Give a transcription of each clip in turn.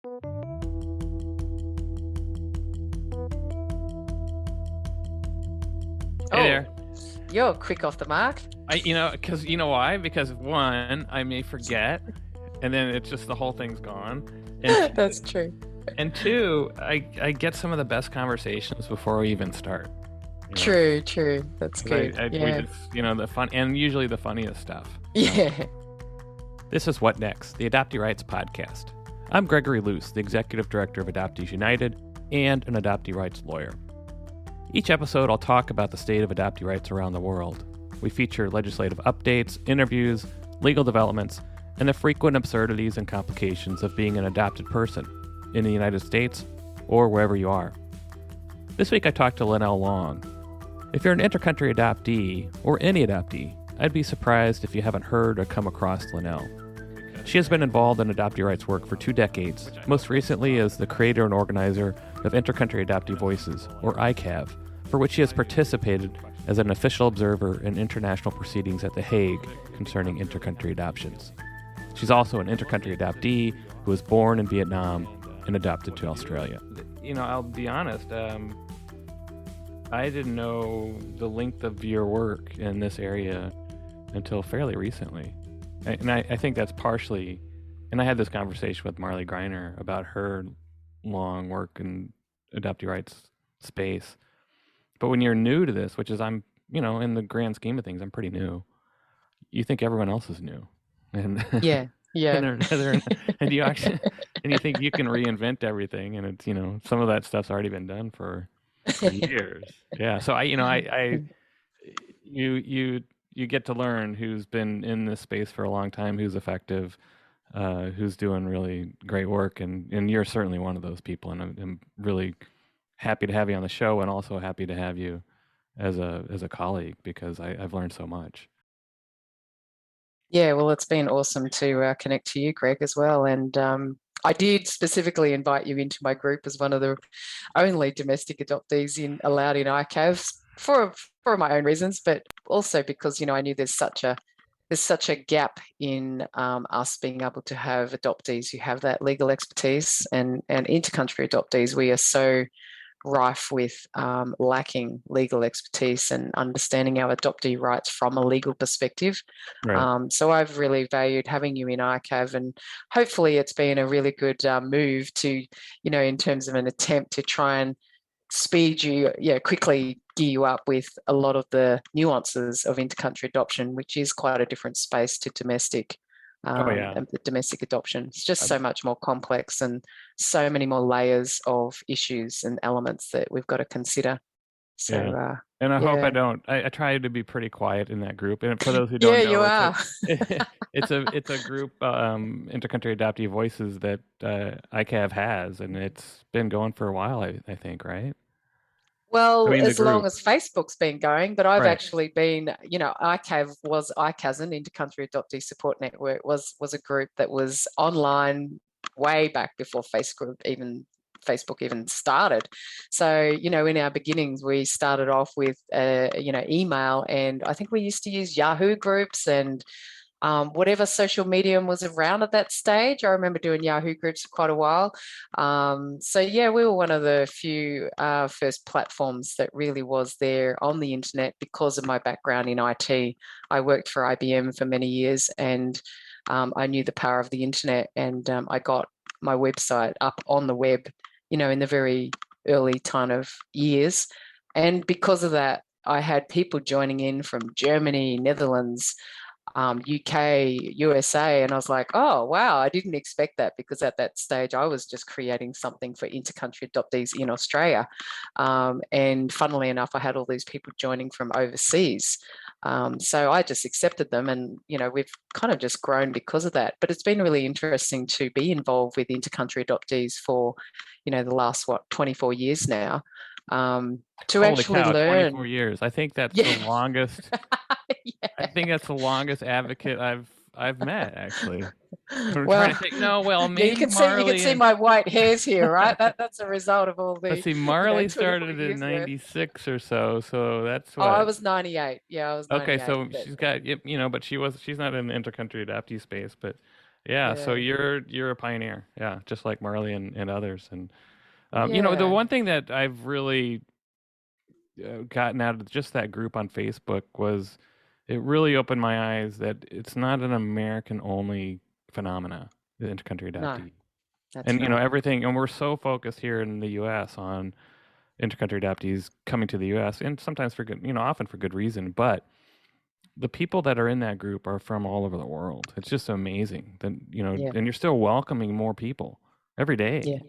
Hey there. You're quick off the mark. Because you know why? Because one, I may forget, and then it's just the whole thing's gone. And That's true. and two, I get some of the best conversations before we even start. True. That's 'Cause good. we Yeah. just the fun and usually the funniest stuff. Yeah. This is What Next, the Adoptee Rights Podcast. I'm Gregory Luce, the Executive Director of Adoptees United and an adoptee rights lawyer. Each episode, I'll talk about the state of adoptee rights around the world. We feature legislative updates, interviews, legal developments, and the frequent absurdities and complications of being an adopted person in the United States or wherever you are. This week, I talked to Lynelle Long. If you're an intercountry adoptee or any adoptee, I'd be surprised if you haven't heard or come across Lynelle. She has been involved in adoptee rights work for 2 decades, most recently as the creator and organizer of Intercountry Adoptee Voices, or ICAV, for which she has participated as an official observer in international proceedings at The Hague concerning intercountry adoptions. She's also an intercountry adoptee who was born in Vietnam and adopted to Australia. I'll be honest, I didn't know the length of your work in this area until fairly recently. And I think that's partially, and I had this conversation with Marley Greiner about her long work in adoptee rights space. But when you're new to this, which is in the grand scheme of things, I'm pretty new. You think everyone else is new, and Yeah. and you actually and you think you can reinvent everything, and it's some of that stuff's already been done for years. Yeah. So you get to learn who's been in this space for a long time, who's effective, who's doing really great work, and you're certainly one of those people, and I'm really happy to have you on the show, and also happy to have you as a colleague, because I've learned so much. Yeah, well, it's been awesome to connect to you, Greg, as well. And I did specifically invite you into my group as one of the only domestic adoptees allowed in ICAV for my own reasons, but also because I knew there's such a gap in us being able to have adoptees who have that legal expertise, and intercountry adoptees. We are so rife with lacking legal expertise and understanding our adoptee rights from a legal perspective. Right. So I've really valued having you in ICAV, and hopefully it's been a really good move to, in terms of an attempt to try and speed you, quickly gear you up with a lot of the nuances of intercountry adoption, which is quite a different space to domestic. And the domestic adoption. It's just so much more complex and so many more layers of issues and elements that we've got to consider. So, and I hope I don't. I try to be pretty quiet in that group. And for those who don't know, you are. It's a group, Intercountry Adoptee Voices, that ICAV has, and it's been going for a while. I think, right? Well, as long as Facebook's been going, but I've actually been, ICAV was ICASN, Intercountry Adoptee Support Network, was a group that was online way back before Facebook even started. So, in our beginnings, we started off with, email, and I think we used to use Yahoo groups and whatever social medium was around at that stage. I remember doing Yahoo groups for quite a while. We were one of the few first platforms that really was there on the internet because of my background in IT. I worked for IBM for many years, and I knew the power of the internet, and I got my website up on the web, in the very early kind of years. And because of that, I had people joining in from Germany, Netherlands, UK, USA, and I was like, oh wow, I didn't expect that, because at that stage I was just creating something for intercountry adoptees in Australia, and funnily enough, I had all these people joining from overseas. So I just accepted them, and we've kind of just grown because of that. But it's been really interesting to be involved with intercountry adoptees for the last 24 years now, to Holy actually cow, learn. 24 years. I think that's the longest. I think that's the longest advocate I've met, actually. Maybe you can Marley see my white hairs here, right? That's a result of all the. Let's see, Marley started in 96 or so that's what. Oh, I was 98. Yeah, I was 98. Okay, so she's got, but she's not in the intercountry adoptee space, but Yeah. So Yeah. you're a pioneer. Yeah. Just like Marley and others. And, the Yeah. one thing that I've really gotten out of just that group on Facebook was it really opened my eyes that it's not an American only phenomena, the intercountry No, adoptee. that's And, right. everything, and we're so focused here in the US on intercountry adoptees coming to the US, and sometimes for good, often for good reason. But the people that are in that group are from all over the world. It's just amazing that, Yeah. and you're still welcoming more people every day. Yeah.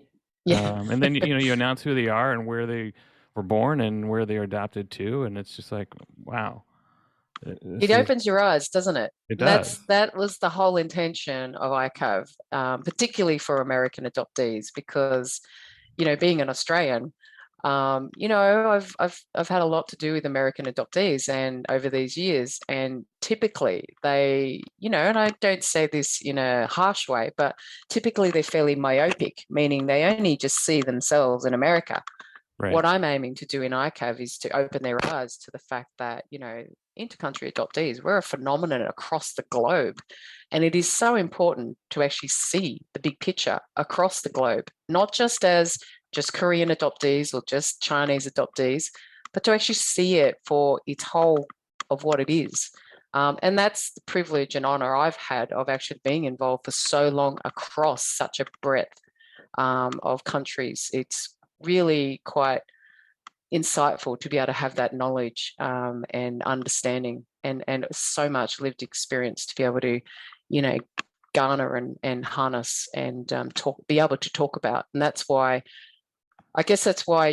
Yeah. And then, you announce who they are and where they were born and where they are adopted to. And it's just like, wow, It this is, opens your eyes, doesn't it? it does. That was the whole intention of ICAV, particularly for American adoptees, because being an Australian, I've had a lot to do with American adoptees, and over these years, and typically they, and I don't say this in a harsh way, but typically they're fairly myopic, meaning they only just see themselves in America. Right. What I'm aiming to do in ICAV is to open their eyes to the fact that, intercountry adoptees, we're a phenomenon across the globe. And it is so important to actually see the big picture across the globe, not just as just Korean adoptees or just Chinese adoptees, but to actually see it for its whole of what it is. And that's the privilege and honor I've had of actually being involved for so long across such a breadth of countries. It's really quite insightful to be able to have that knowledge and understanding and so much lived experience to be able to, garner and harness and be able to talk about. And that's why, I guess that's why,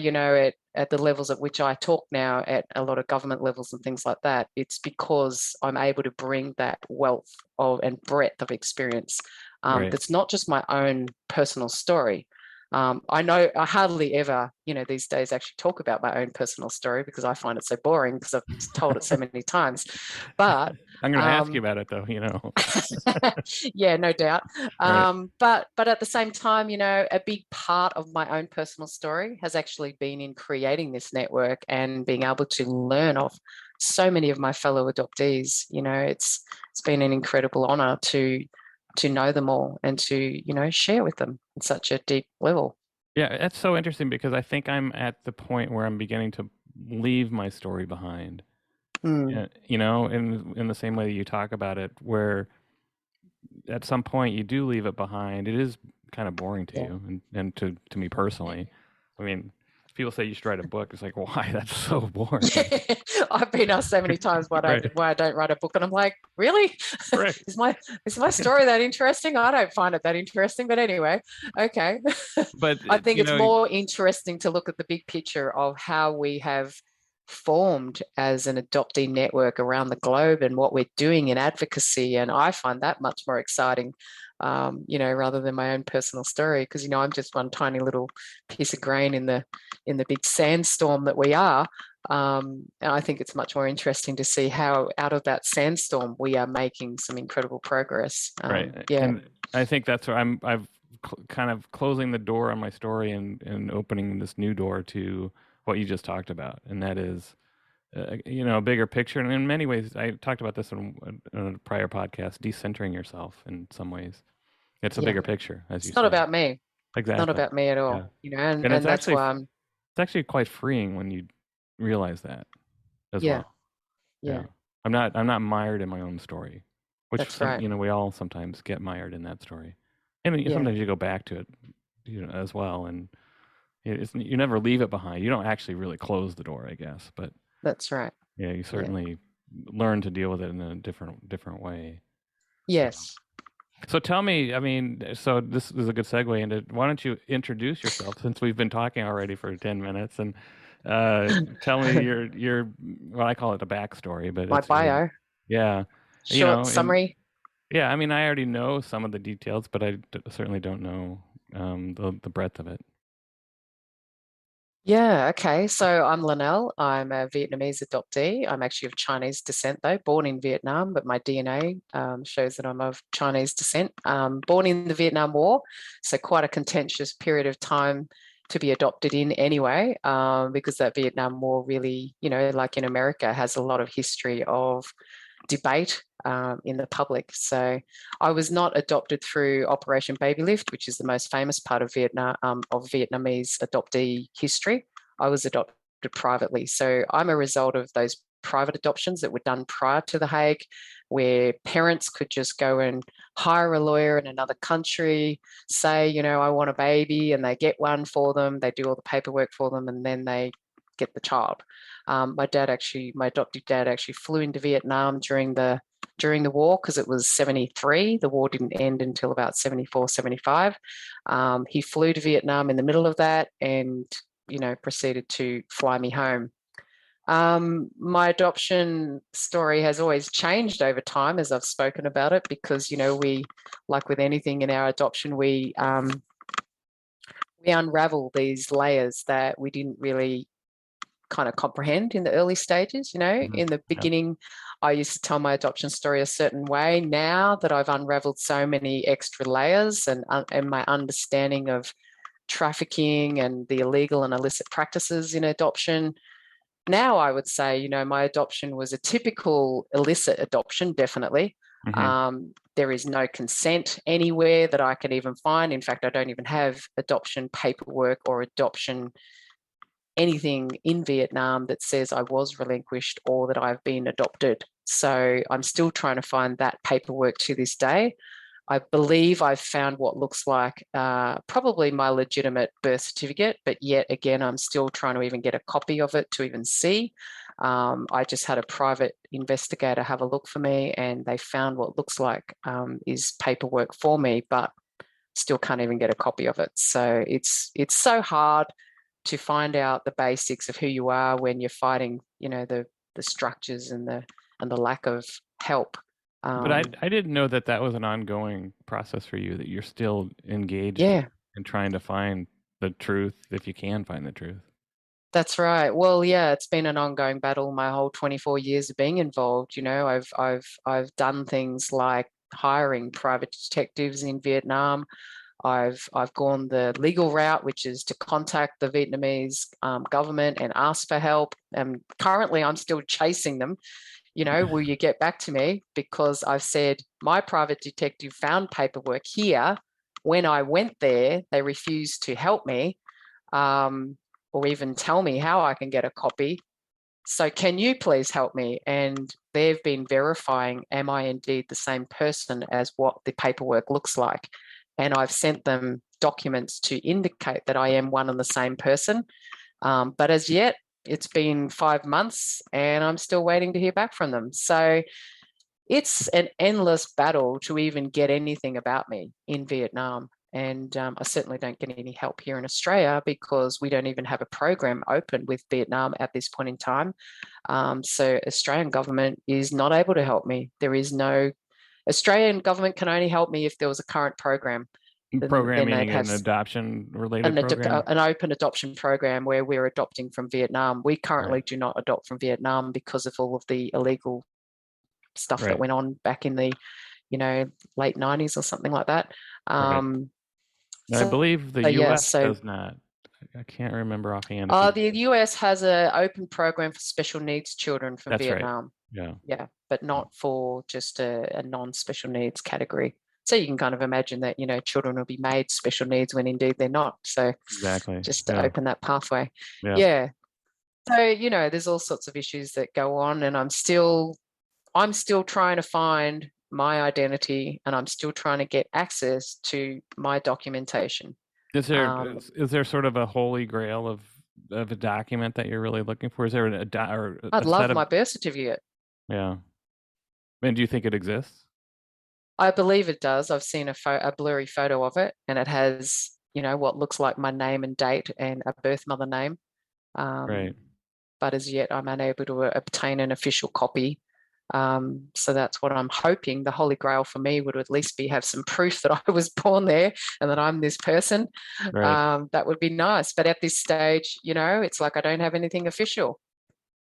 at the levels at which I talk now, at a lot of government levels and things like that, it's because I'm able to bring that wealth of and breadth of experience. Right. That's not just my own personal story. I know I hardly ever, these days actually talk about my own personal story because I find it so boring because I've told it so many times. But I'm going to ask you about it though, yeah, no doubt. Right. But at the same time, a big part of my own personal story has actually been in creating this network and being able to learn off so many of my fellow adoptees. It's been an incredible honor to know them all and to, share with them at such a deep level. Yeah, that's so interesting because I think I'm at the point where I'm beginning to leave my story behind. Mm. In the same way that you talk about it, where at some point you do leave it behind. It is kind of boring to Yeah. you and to me personally. I mean, people say you should write a book. It's like, why? That's so boring. I've been asked so many times why I don't write a book, and I'm like, really? Right. is my story that interesting? I don't find it that interesting, but anyway, okay. But I think it's more interesting to look at the big picture of how we have formed as an adoptee network around the globe and what we're doing in advocacy, and I find that much more exciting. Rather than my own personal story, because I'm just one tiny little piece of grain in the big sandstorm that we are. And I think it's much more interesting to see how out of that sandstorm we are making some incredible progress. Right. Yeah. And I think that's where I've kind of closing the door on my story and opening this new door to what you just talked about, and that is a bigger picture. And in many ways, I talked about this in a prior podcast, decentering yourself in some ways. It's a bigger picture, as you It's said. not about me. Exactly. It's not about me at all. Yeah. And it's that's actually why it's actually quite freeing when you realize that as well. Yeah. I'm not mired in my own story, which That's right. we all sometimes get mired in that story, and sometimes you go back to it, as well, and you never leave it behind. You don't actually really close the door, I guess, but that's right. Yeah, you certainly learn to deal with it in a different way. Yes. So tell me, I mean, so this is a good segue into, why don't you introduce yourself since we've been talking already for 10 minutes, and tell me your well, I call it a backstory, but My it's bio. really, yeah, Short summary. Yeah, I mean, I already know some of the details, but I certainly don't know the breadth of it. Yeah, okay. So I'm Lynelle. I'm a Vietnamese adoptee. I'm actually of Chinese descent, though, born in Vietnam, but my DNA shows that I'm of Chinese descent. Born in the Vietnam War, so quite a contentious period of time to be adopted in anyway, because that Vietnam War really, like in America, has a lot of history of debate in the public. So I was not adopted through Operation Baby Lift, which is the most famous part of Vietnam, of Vietnamese adoptee history. I was adopted privately. So I'm a result of those private adoptions that were done prior to The Hague, where parents could just go and hire a lawyer in another country, say, you know, I want a baby, and they get one for them. They do all the paperwork for them, and then they get the child. My adoptive dad actually flew into Vietnam during the war, because it was 73. The war didn't end until about 74, 75. He flew to Vietnam in the middle of that and, you know, proceeded to fly me home. My adoption story has always changed over time as I've spoken about it, because, you know, we, like with anything in our adoption, we unravel these layers that we didn't really kind of comprehend in the early stages. You know, in the beginning, I used to tell my adoption story a certain way. Now that I've unraveled so many extra layers, and my understanding of trafficking and the illegal and illicit practices in adoption, now I would say, you know, my adoption was a typical illicit adoption, definitely. There is no consent anywhere that I can even find. In fact, I don't even have adoption paperwork or adoption anything in Vietnam that says I was relinquished or that I've been adopted. So I'm still trying to find that paperwork to this day. I believe I've found what looks like probably my legitimate birth certificate, but yet again, I'm still trying to even get a copy of it to even see. I just had a private investigator have a look for me, and they found what looks like is paperwork for me, but still can't even get a copy of it. So it's so hard to find out the basics of who you are when you're fighting, you know, the structures and the lack of help. But I didn't know that that was an ongoing process for you, that you're still engaged in trying to find the truth, if you can find the truth. That's right. Well, yeah, it's been an ongoing battle my whole 24 years of being involved. You know, I've done things like hiring private detectives in Vietnam. I've gone the legal route, which is to contact the Vietnamese government and ask for help. And currently, I'm still chasing them. You know, will you get back to me? Because I've said my private detective found paperwork here. When I went there, they refused to help me or even tell me how I can get a copy. So can you please help me? And they've been verifying, am I indeed the same person as what the paperwork looks like? And I've sent them documents to indicate that I am one and the same person. But as yet, it's been 5 months and I'm still waiting to hear back from them. So it's an endless battle to even get anything about me in Vietnam. And I certainly don't get any help here in Australia, because we don't even have a program open with Vietnam at this point in time. So Australian government is not able to help me. There is no, Australian government can only help me if there was a current program. Program meaning an adoption-related program? An open adoption program where we're adopting from Vietnam. We currently do not adopt from Vietnam because of all of the illegal stuff that went on back in the, you know, late 90s or something like that. I believe the U.S. does not. I can't remember offhand. The U.S. has an open program for special needs children from Vietnam. Right. Yeah, but not for just a non-special needs category. So you can kind of imagine that, you know, children will be made special needs when indeed they're not. So just to open that pathway. Yeah. So, you know, there's all sorts of issues that go on, and I'm still trying to find my identity, and I'm still trying to get access to my documentation. Is there sort of a holy grail of a document that you're really looking for? Is there I'd love my birth certificate. Yeah. And do you think it exists? I believe it does. I've seen a blurry photo of it, and it has, you know, what looks like my name and date and a birth mother name. Right. But as yet, I'm unable to obtain an official copy. So that's what I'm hoping. The Holy Grail for me would at least have some proof that I was born there and that I'm this person. Right. That would be nice. But at this stage, you know, it's like I don't have anything official.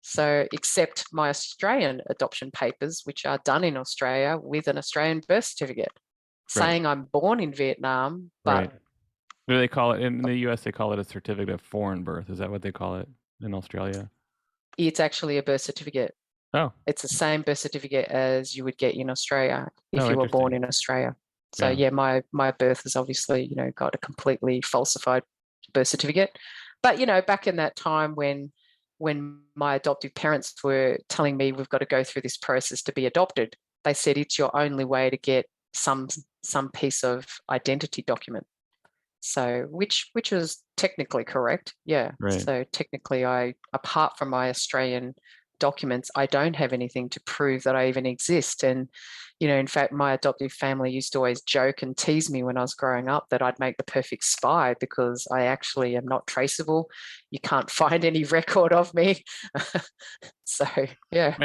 So except my Australian adoption papers, which are done in Australia with an Australian birth certificate, saying I'm born in Vietnam. But do they call it in the US? They call it a certificate of foreign birth. Is that what they call it in Australia? It's actually a birth certificate. Oh, It's the same birth certificate as you would get in Australia if you were born interesting. in Australia. So Yeah. yeah, my birth has obviously, got a completely falsified birth certificate. But back in that time when my adoptive parents were telling me we've got to go through this process to be adopted, they said it's your only way to get some piece of identity document. So which was technically correct. Yeah. Right. So technically apart from my Australian documents, I don't have anything to prove that I even exist. And, in fact, my adoptive family used to always joke and tease me when I was growing up that I'd make the perfect spy because I actually am not traceable. You can't find any record of me. So, yeah.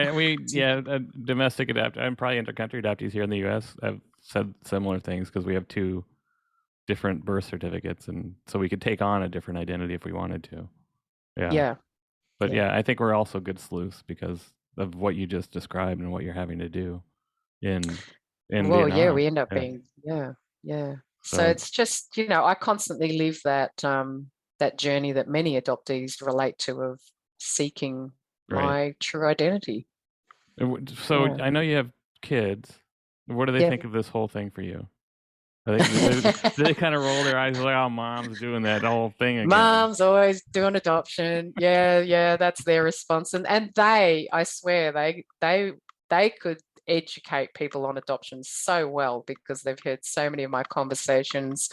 Domestic adapt. I'm probably intercountry adoptees here in the U.S. have said similar things because we have two different birth certificates, and so we could take on a different identity if we wanted to. Yeah. Yeah. But yeah, I think we're also good sleuths because of what you just described and what you're having to do in Well, yeah, Vietnam. we end up Yeah. being, yeah. So So it's just, I constantly live that journey that many adoptees relate to of seeking right. my true identity. So Yeah. I know you have kids. What do they Yeah. think of this whole thing for you? Do they kind of roll their eyes like, "Oh, mom's doing that whole thing again"? Mom's always doing adoption. Yeah, that's their response. And I swear, they could educate people on adoption so well because they've heard so many of my conversations.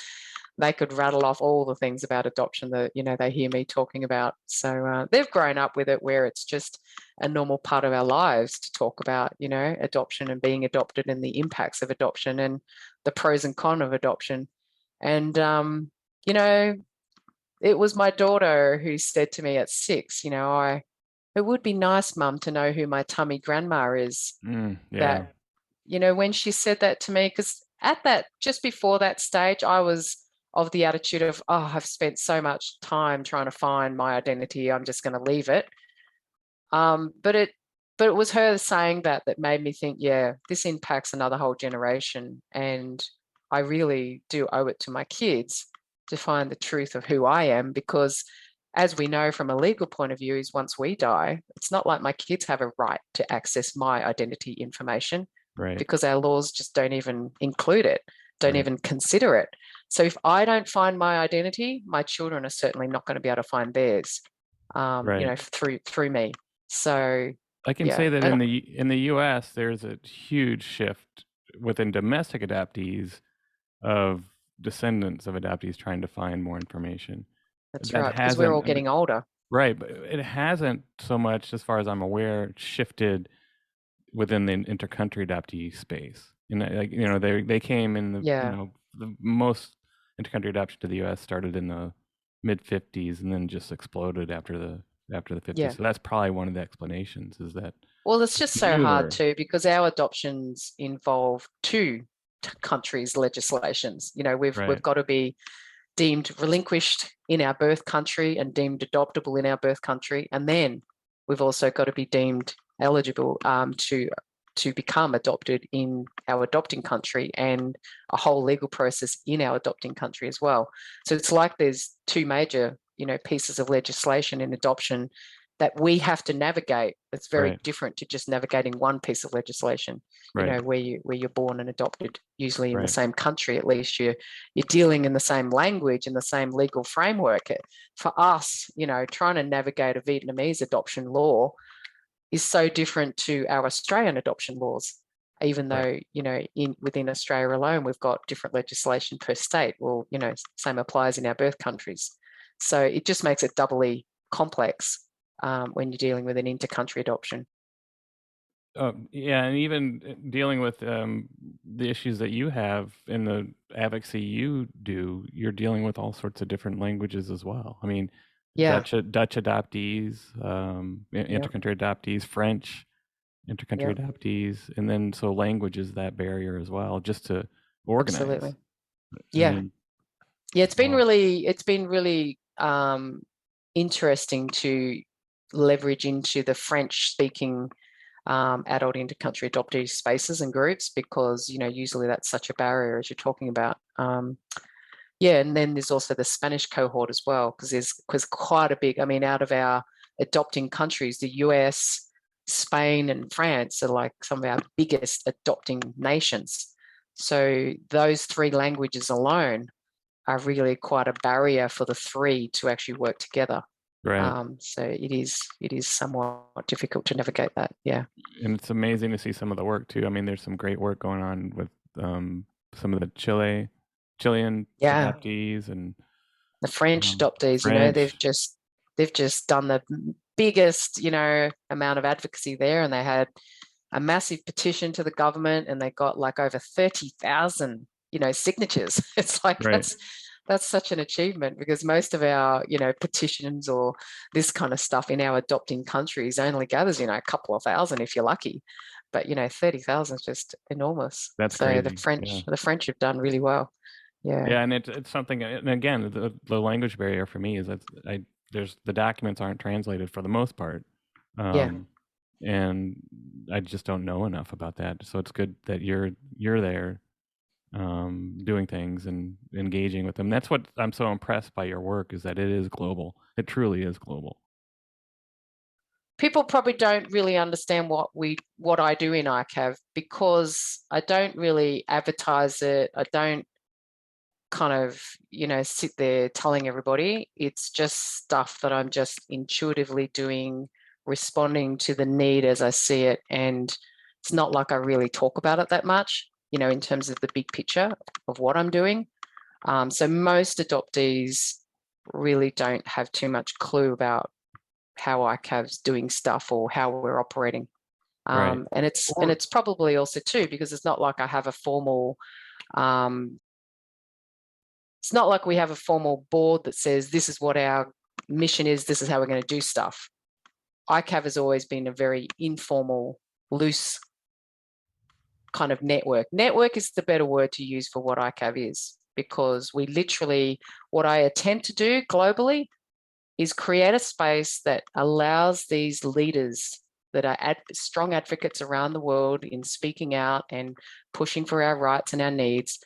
They could rattle off all the things about adoption that, they hear me talking about. So they've grown up with it where it's just a normal part of our lives to talk about, adoption and being adopted and the impacts of adoption and the pros and cons of adoption. And, you know, it was my daughter who said to me at 6, it would be nice, Mum, to know who my tummy grandma is. Yeah. That, when she said that to me, because just before that stage, I was of the attitude of, oh, I've spent so much time trying to find my identity, I'm just going to leave it. But it was her saying that made me think, yeah, this impacts another whole generation, and I really do owe it to my kids to find the truth of who I am, because as we know from a legal point of view is once we die, it's not like my kids have a right to access my identity information, Right. because our laws just don't even include it, don't Right. even consider it. So if I don't find my identity, my children are certainly not going to be able to find theirs, Right. through me. So I can say that in the U.S. there's a huge shift within domestic adoptees of descendants of adoptees trying to find more information. that's That right, because we're all hasn't getting older. right, but it hasn't so much, as far as I'm aware, shifted within the intercountry adoptee space. And they came in the most intercountry adoption to the U.S. started in the mid '50s and then just exploded after the '50s. Yeah. So that's probably one of the explanations is that. Well, it's just so newer. hard too, because our adoptions involve two countries' legislations. We've got to be deemed relinquished in our birth country and deemed adoptable in our birth country, and then we've also got to be deemed eligible to become adopted in our adopting country, and a whole legal process in our adopting country as well. So it's like there's two major, pieces of legislation in adoption that we have to navigate. It's very different to just navigating one piece of legislation. Right. Where you're born and adopted, usually in the Right. same country. At least you're dealing in the same language and the same legal framework. For us, trying to navigate a Vietnamese adoption law is so different to our Australian adoption laws, even though, within Australia alone, we've got different legislation per state. Well, same applies in our birth countries. So it just makes it doubly complex when you're dealing with an inter-country adoption. Yeah, and even dealing with the issues that you have in the advocacy you do, you're dealing with all sorts of different languages as well. I mean, Dutch adoptees, intercountry adoptees, French intercountry adoptees, and then so language is that barrier as well, just to organize. Absolutely. Yeah, it's been really interesting to leverage into the French-speaking adult intercountry adoptee spaces and groups, because usually that's such a barrier as you're talking about. And then there's also the Spanish cohort as well, because there's quite a big, out of our adopting countries, the US, Spain and France are like some of our biggest adopting nations. So those 3 languages alone are really quite a barrier for the 3 to actually work together. Right. So it is somewhat difficult to navigate that. Yeah. And it's amazing to see some of the work too. I mean, there's some great work going on with some of the Chilean adoptees and the French adoptees. French. They've just done the biggest, amount of advocacy there, and they had a massive petition to the government, and they got like over 30,000, signatures. It's like that's such an achievement, because most of our, petitions or this kind of stuff in our adopting countries only gathers, a couple of thousand if you're lucky. But 30,000 is just enormous. That's so crazy. The French have done really well. Yeah, and it's something. And again, the language barrier for me is that the documents aren't translated for the most part. And I just don't know enough about that. So it's good that you're there, doing things and engaging with them. That's what I'm so impressed by your work, is that it is global. It truly is global. People probably don't really understand what I do in ICAV, because I don't really advertise it. I don't kind of, sit there telling everybody. It's just stuff that I'm just intuitively doing, responding to the need as I see it. And it's not like I really talk about it that much, in terms of the big picture of what I'm doing. So most adoptees really don't have too much clue about how ICAV's doing stuff or how we're operating. And it's probably also too, because it's not like I have a formal, it's not like we have a formal board that says this is what our mission is, this is how we're going to do stuff. ICAV has always been a very informal, loose kind of network. Network is the better word to use for what ICAV is, because we literally, what I attempt to do globally is create a space that allows these leaders that are strong advocates around the world in speaking out and pushing for our rights and our needs,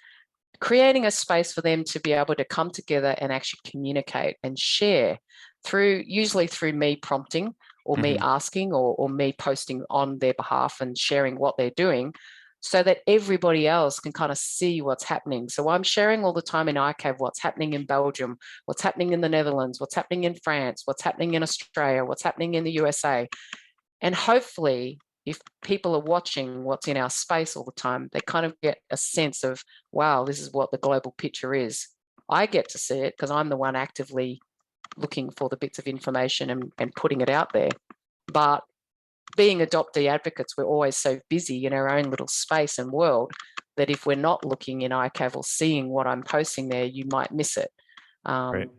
creating a space for them to be able to come together and actually communicate and share usually through me prompting or me asking or me posting on their behalf and sharing what they're doing, so that everybody else can kind of see what's happening. So I'm sharing all the time in ICAV what's happening in Belgium, what's happening in the Netherlands, what's happening in France, what's happening in Australia, what's happening in the USA. And hopefully, if people are watching what's in our space all the time, they kind of get a sense of, wow, this is what the global picture is. I get to see it because I'm the one actively looking for the bits of information and putting it out there. But being adoptee advocates, we're always so busy in our own little space and world that if we're not looking in ICAV or seeing what I'm posting there, you might miss it.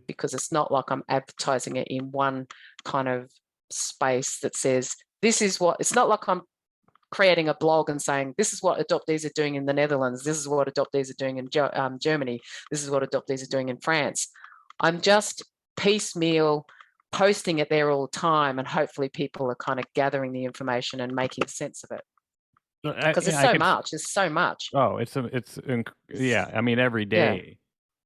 Because it's not like I'm advertising it in one kind of space that says, this is what, it's not like I'm creating a blog and saying, this is what adoptees are doing in the Netherlands, this is what adoptees are doing in Germany, this is what adoptees are doing in France. I'm just piecemeal posting it there all the time, and hopefully people are kind of gathering the information and making sense of it. Because there's so much. Oh, yeah. I mean, every day.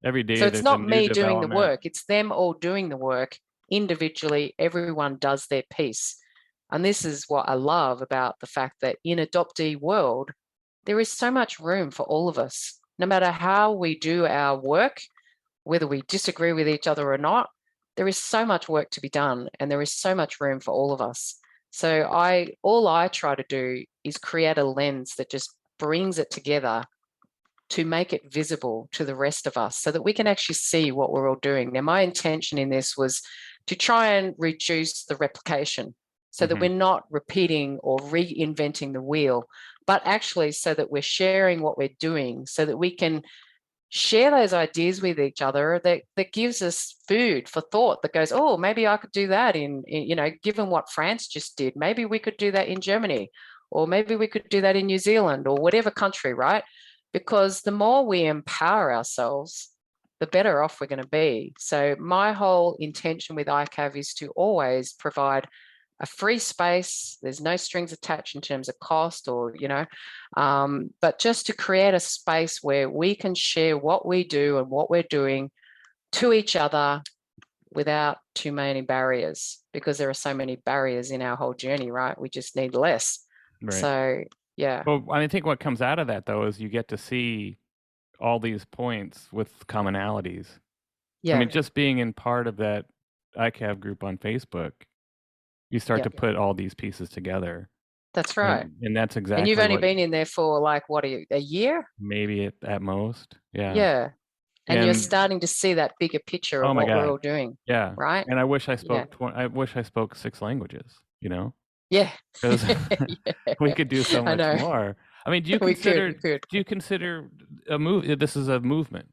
Every day. So it's not me doing the work. It's them all doing the work individually. Everyone does their piece. And this is what I love about the fact that in adoptee world, there is so much room for all of us. No matter how we do our work, whether we disagree with each other or not, there is so much work to be done, and there is so much room for all of us. So all I try to do is create a lens that just brings it together to make it visible to the rest of us so that we can actually see what we're all doing. Now, my intention in this was to try and reduce the replication so that we're not repeating or reinventing the wheel, but actually so that we're sharing what we're doing so that we can share those ideas with each other that gives us food for thought, that goes, oh, maybe I could do that in given what France just did, maybe we could do that in Germany, or maybe we could do that in New Zealand or whatever country, right? Because the more we empower ourselves, the better off we're going to be. So my whole intention with ICAV is to always provide a free space. There's no strings attached in terms of cost or, but just to create a space where we can share what we do and what we're doing to each other without too many barriers, because there are so many barriers in our whole journey, right? We just need less. Right. So, yeah. Well, I think what comes out of that, though, is you get to see all these points with commonalities. Yeah. I mean, just being in part of that ICAV group on Facebook, you start to put all these pieces together. That's right. And that's exactly. And you've only been in there for like, what, a year? Maybe at most. Yeah. Yeah. And you're starting to see that bigger picture of what we're all doing. Yeah. Right. And I wish I spoke. I wish I spoke 6 languages. You know. Yeah. Because we could do so much more. I mean, do you consider? Do you consider a move? This is a movement.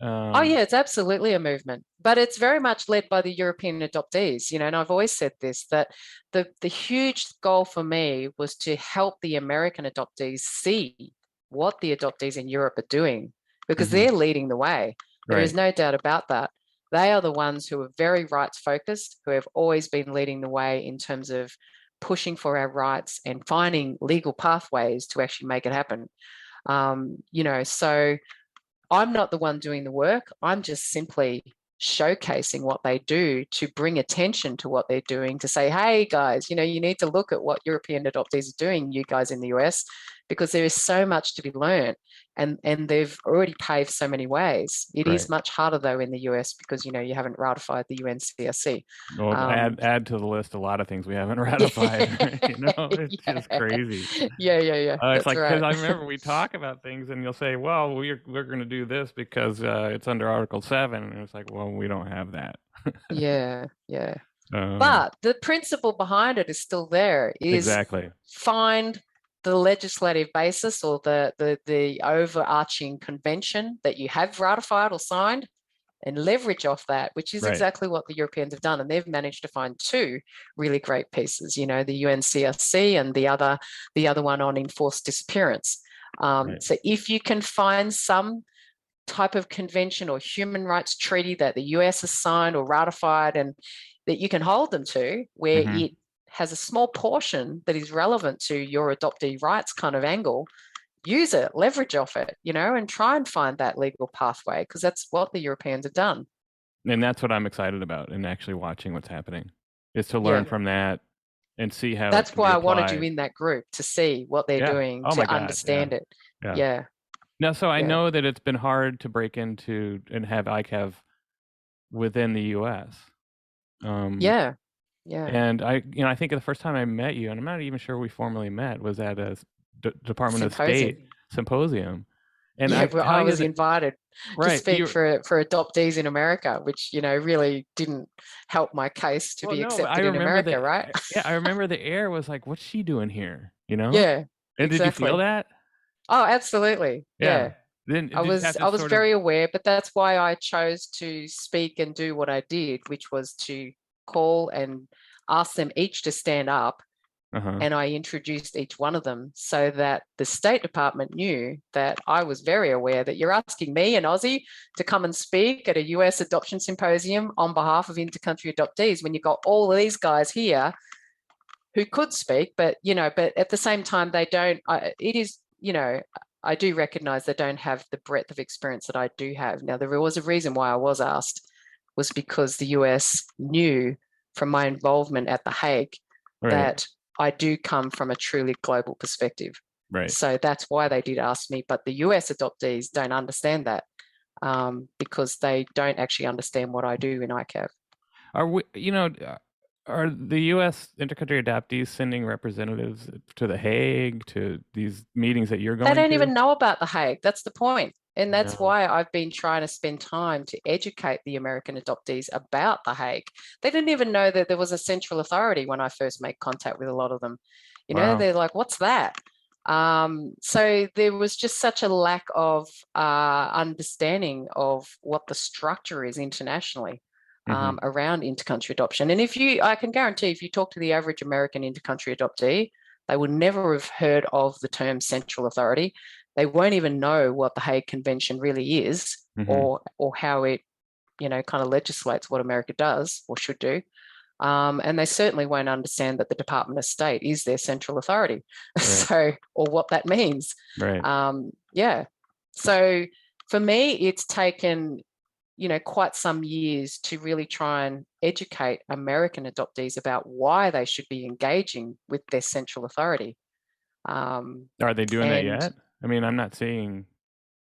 Oh yeah, it's absolutely a movement, but it's very much led by the European adoptees. And I've always said this, that the huge goal for me was to help the American adoptees see what the adoptees in Europe are doing, because they're leading the way. There is no doubt about that. They are the ones who are very rights focused, who have always been leading the way in terms of pushing for our rights and finding legal pathways to actually make it happen. So I'm not the one doing the work. I'm just simply showcasing what they do to bring attention to what they're doing, to say, hey guys, you need to look at what European adoptees are doing, you guys in the US, because there is so much to be learned, and they've already paved so many ways. It is much harder though in the US because you haven't ratified the UNCRC. Well, add to the list a lot of things we haven't ratified. It's just crazy. Yeah. It's like, because I remember we talk about things and you'll say, well, we're going to do this because it's under Article 7, and it's like, well, we don't have that. Yeah. But the principle behind it is still there. Find the legislative basis or the overarching convention that you have ratified or signed, and leverage off that, which is exactly what the Europeans have done. And they've managed to find 2 really great pieces, the UNCRC and the other one on enforced disappearance. So if you can find some type of convention or human rights treaty that the US has signed or ratified, and that you can hold them to, where it has a small portion that is relevant to your adoptee rights kind of angle, use it, leverage off it, and try and find that legal pathway, because that's what the Europeans have done. And that's what I'm excited about in actually watching what's happening, is to learn from that and see how. That's why I wanted you in that group, to see what they're doing, to understand it. Yeah. Now, so I know that it's been hard to break into and have ICAV within the US. Yeah. And I think the first time I met you, and I'm not even sure we formally met, was at a Department of State symposium. And I was invited to speak for adoptees in America, which, really didn't help my case to be accepted in America, right? Yeah, I remember the air was like, what's she doing here? Yeah. And did you feel that? Oh, absolutely. Yeah. Then I was very aware, but that's why I chose to speak and do what I did, which was to call and ask them each to stand up. And I introduced each one of them so that the State Department knew that I was very aware that you're asking me, an Aussie, to come and speak at a US adoption symposium on behalf of intercountry adoptees, when you've got all of these guys here who could speak, but at the same time, they don't. I do recognize they don't have the breadth of experience that I do have. Now, there was a reason why I was asked, was because the US knew from my involvement at The Hague that I do come from a truly global perspective. So that's why they did ask me. But the US adoptees don't understand that, because they don't actually understand what I do in ICAV. Are the U.S. intercountry adoptees sending representatives to The Hague, to these meetings that you're going to? They don't even know about The Hague. That's the point. And that's why I've been trying to spend time to educate the American adoptees about The Hague. They didn't even know that there was a central authority when I first made contact with a lot of them. They're like, what's that? So there was just such a lack of understanding of what the structure is internationally. Around intercountry adoption. And I can guarantee, if you talk to the average American intercountry adoptee, they would never have heard of the term central authority. They won't even know what the Hague Convention really is, or how it, kind of legislates what America does or should do. And they certainly won't understand that the Department of State is their central authority. So, or what that means. So for me, it's taken quite some years to really try and educate American adoptees about why they should be engaging with their central authority. Are they doing that yet? I mean, I'm not seeing.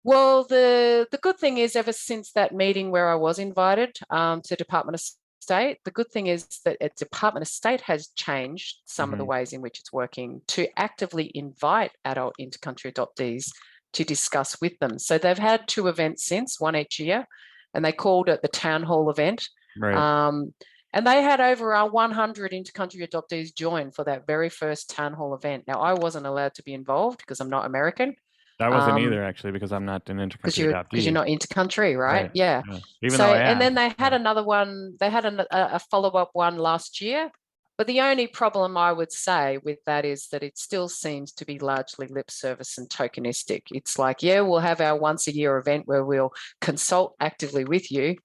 Well, the good thing is, ever since that meeting where I was invited to Department of State, the good thing is that the Department of State has changed some of the ways in which it's working to actively invite adult intercountry adoptees to discuss with them. So they've had 2 events since, one each year, and they called it the town hall event. Right. And they had over 100 intercountry adoptees join for that very first town hall event. Now, I wasn't allowed to be involved because I'm not American. I wasn't either, actually, because I'm not an intercountry adoptee. Because you're not intercountry, right? Yeah. Even though I am. And then they had another one. They had a follow-up one last year. But the only problem I would say with that is that it still seems to be largely lip service and tokenistic. It's like, yeah, we'll have our once-a-year event where we'll consult actively with you.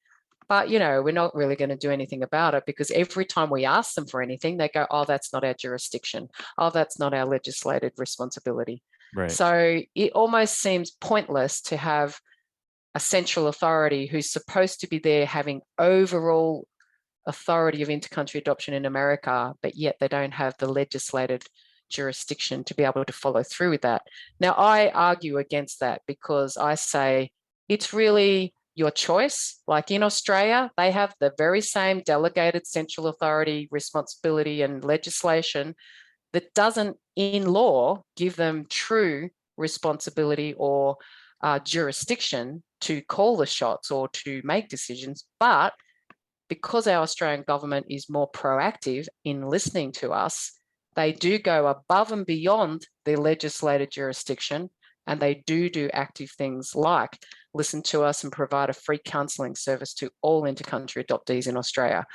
But, we're not really going to do anything about it, because every time we ask them for anything, they go, oh, that's not our jurisdiction. Oh, that's not our legislated responsibility. Right. So it almost seems pointless to have a central authority who's supposed to be there having overall authority of intercountry adoption in America, but yet they don't have the legislated jurisdiction to be able to follow through with that. Now, I argue against that because I say it's really your choice. Like in Australia, they have the very same delegated central authority responsibility and legislation that doesn't, in law, give them true responsibility or jurisdiction to call the shots or to make decisions. But because our Australian government is more proactive in listening to us, they do go above and beyond their legislated jurisdiction, and they do active things like listen to us and provide a free counselling service to all intercountry adoptees in Australia.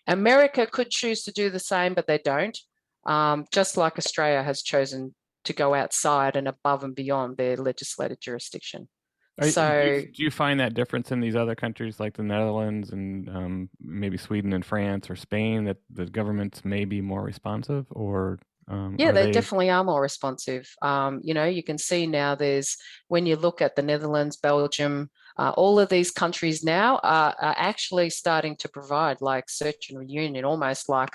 America could choose to do the same, but they don't. Just like Australia has chosen to go outside and above and beyond their legislated jurisdiction. Do you find that difference in these other countries like the Netherlands and maybe Sweden and France or Spain, that the governments may be more responsive, or yeah, they definitely are more responsive. You can see now when you look at the Netherlands, Belgium, all of these countries now are actually starting to provide like search and reunion, almost like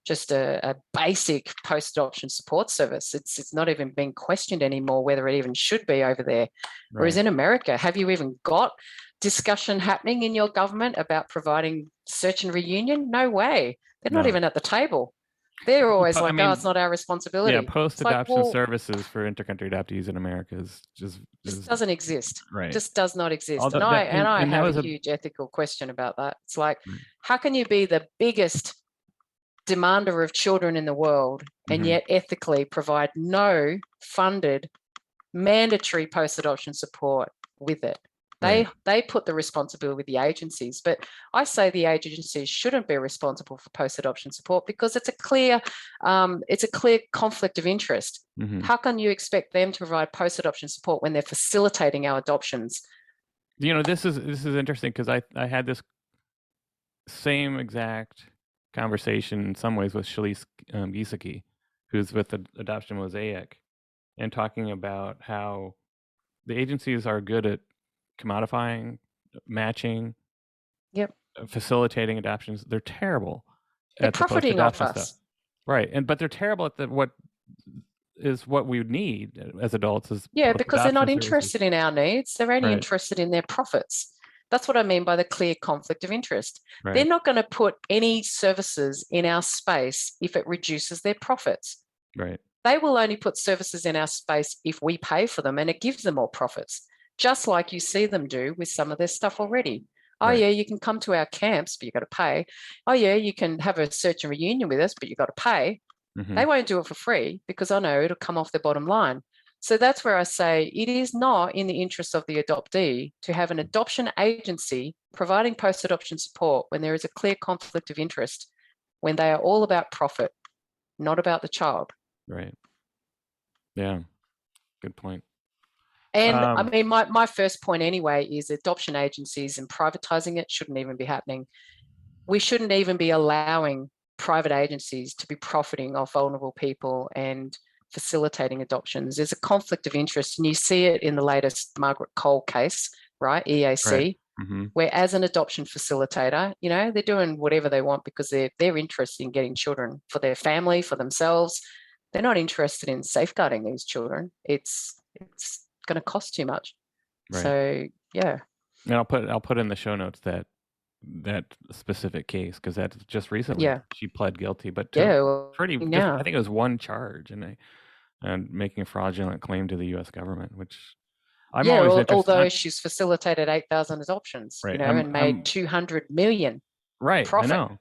just a basic post-adoption support service. It's not even being questioned anymore whether it even should be over there. Right. Whereas in America, have you even got discussion happening in your government about providing search and reunion? No way. They're not even at the table. They're always like, oh, it's not our responsibility. Yeah, post-adoption services for intercountry adoptees in America just doesn't exist. Right. Just does not exist. And I have a huge ethical question about that. It's like, how can you be the biggest demander of children in the world and yet ethically provide no funded mandatory post-adoption support with it? They put the responsibility with the agencies, but I say the agencies shouldn't be responsible for post-adoption support because it's a clear conflict of interest. How can you expect them to provide post-adoption support when they're facilitating our adoptions? This is interesting because I had this same exact conversation in some ways with Shalise Giesecke, who's with the Adoption Mosaic, and talking about how the agencies are good at commodifying, matching, facilitating adoptions. They're terrible at profiting off us. Stuff. Right. But they're terrible at what we would need as adults. Because they're not interested in our needs. They're only interested in their profits. That's what I mean by the clear conflict of interest. Right. They're not going to put any services in our space if it reduces their profits. Right. They will only put services in our space if we pay for them and it gives them more profits, just like you see them do with some of their stuff already. Oh, yeah, you can come to our camps, but you've got to pay. Oh, yeah, you can have a search and reunion with us, but you've got to pay. They won't do it for free because I know it'll come off their bottom line. So that's where I say it is not in the interest of the adoptee to have an adoption agency providing post-adoption support when there is a clear conflict of interest, when they are all about profit, not about the child. Right. Yeah. Good point. And I mean, my first point anyway is adoption agencies and privatizing it shouldn't even be happening. We shouldn't even be allowing private agencies to be profiting off vulnerable people and facilitating adoptions. There's a conflict of interest, and you see it in the latest Margaret Cole case, right? EAC. Mm-hmm. Where as an adoption facilitator, they're doing whatever they want because they're interested in getting children for their family, for themselves. They're not interested in safeguarding these children. It's going to cost too much. Right. So yeah. And I'll put in the show notes that specific case, because that's just recently she pled guilty, but I think it was one charge and making a fraudulent claim to the U.S. government, which I'm always interested. Although she's facilitated 8,000 adoptions, right. And made 200 million profit. I know.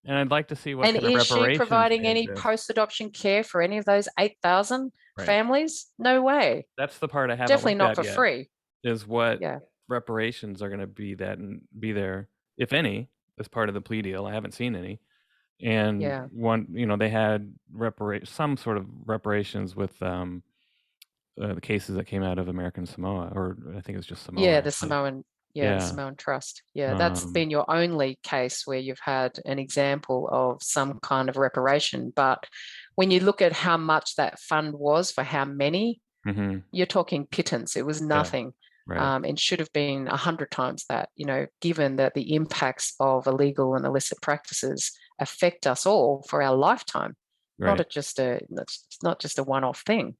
And I'd like to see what kind of reparations. And is she providing any post-adoption care for any of those 8,000 families? No way. That's the part I haven't definitely not for free. Is what reparations are going to be there, if any, as part of the plea deal. I haven't seen any. And they had some sort of reparations with the cases that came out of American Samoa, or I think it was just Samoa. Yeah, the Samoan. The Samoan Trust. Yeah, that's been your only case where you've had an example of some kind of reparation. But when you look at how much that fund was for how many, you're talking pittance. It was nothing. Right. And should have been 100 times that, given that the impacts of illegal and illicit practices affect us all for our lifetime, not just a one-off thing.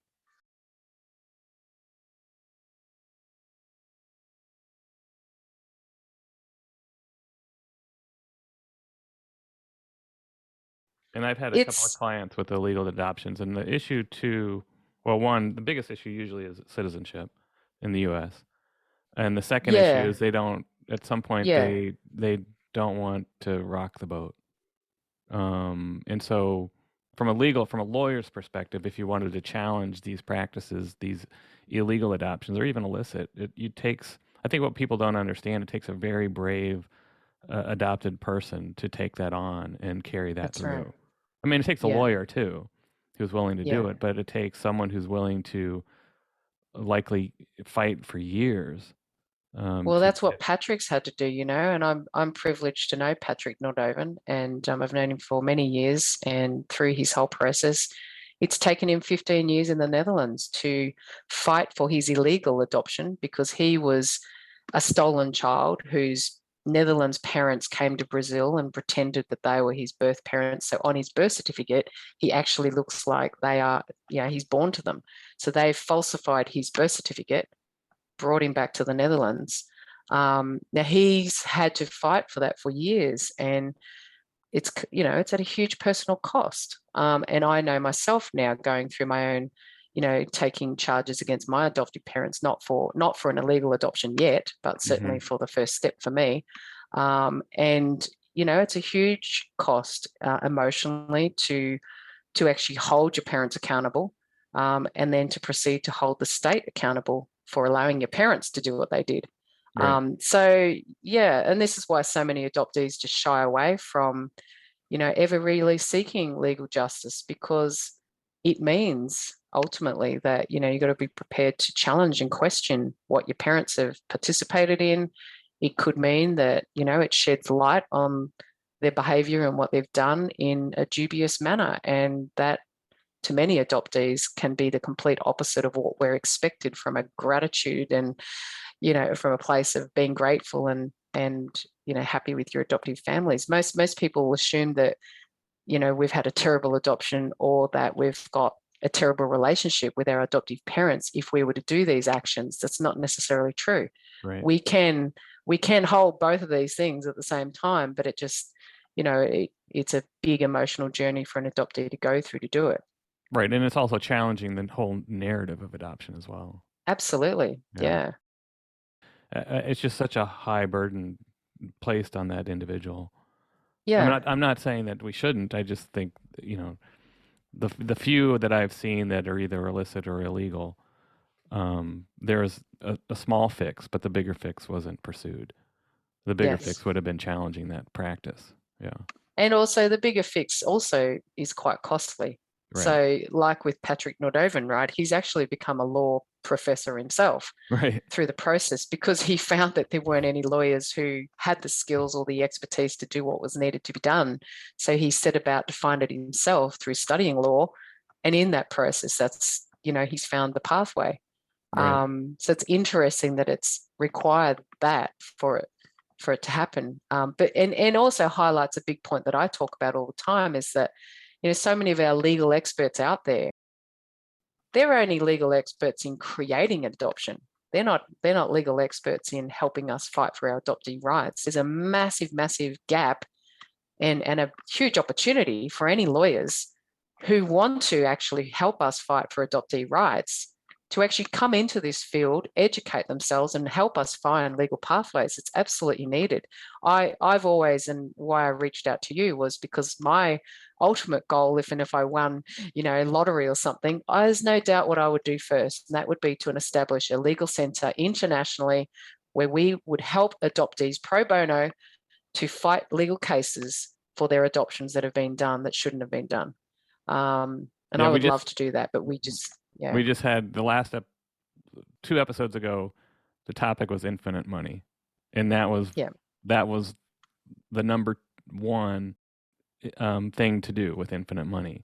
And I've had a couple of clients with illegal adoptions, and the issue the biggest issue usually is citizenship in the U.S. And the second issue is they don't, at some point, they don't want to rock the boat. And so from a lawyer's perspective, if you wanted to challenge these practices, these illegal adoptions, or even illicit, I think what people don't understand, it takes a very brave adopted person to take that on and carry that through. Right. I mean, it takes a lawyer too, who's willing to do it, but it takes someone who's willing to likely fight for years. Well, that's what Patrick's had to do, and I'm privileged to know Patrick Nordoven, and I've known him for many years, and through his whole process, it's taken him 15 years in the Netherlands to fight for his illegal adoption, because he was a stolen child whose Netherlands parents came to Brazil and pretended that they were his birth parents. So on his birth certificate, he actually looks like they are, he's born to them. So they falsified his birth certificate, brought him back to the Netherlands. Now he's had to fight for that for years, and it's at a huge personal cost. And I know myself now, going through my own, taking charges against my adoptive parents, not for an illegal adoption yet, but certainly for the first step for me. And it's a huge cost emotionally to actually hold your parents accountable, and then to proceed to hold the state accountable for allowing your parents to do what they did. Right. And this is why so many adoptees just shy away from, ever really seeking legal justice, because it means ultimately that, you've got to be prepared to challenge and question what your parents have participated in. It could mean that, it sheds light on their behavior and what they've done in a dubious manner. And that, to many adoptees, can be the complete opposite of what we're expected from a gratitude and, from a place of being grateful and happy with your adoptive families. Most people assume that, we've had a terrible adoption, or that we've got a terrible relationship with our adoptive parents if we were to do these actions. That's not necessarily true. Right. We can hold both of these things at the same time, but it just, it's a big emotional journey for an adoptee to go through to do it. Right. And it's also challenging the whole narrative of adoption as well. Absolutely. Yeah. It's just such a high burden placed on that individual. Yeah. I'm not saying that we shouldn't. I just think, the few that I've seen that are either illicit or illegal, there's a small fix, but the bigger fix wasn't pursued. The bigger fix would have been challenging that practice. Yeah. And also the bigger fix also is quite costly. Right. So like with Patrick Nordoven, right, he's actually become a law professor himself through the process, because he found that there weren't any lawyers who had the skills or the expertise to do what was needed to be done. So he set about to find it himself through studying law. And in that process, that's, he's found the pathway. Right. So it's interesting that it's required that for it. for it to happen. But also highlights a big point that I talk about all the time is that, so many of our legal experts out there, they're only legal experts in creating adoption. They're not legal experts in helping us fight for our adoptee rights. There's a massive, massive gap and a huge opportunity for any lawyers who want to actually help us fight for adoptee rights to actually come into this field, educate themselves, and help us find legal pathways. It's absolutely needed. I've always, and why I reached out to you was because my ultimate goal, if I won, lottery or something, there's no doubt what I would do first, and that would be to establish a legal centre internationally where we would help adoptees pro bono to fight legal cases for their adoptions that have been done that shouldn't have been done. And I would love to do that, but we just had the last 2 episodes ago, the topic was infinite money, and that was the number one thing to do with infinite money.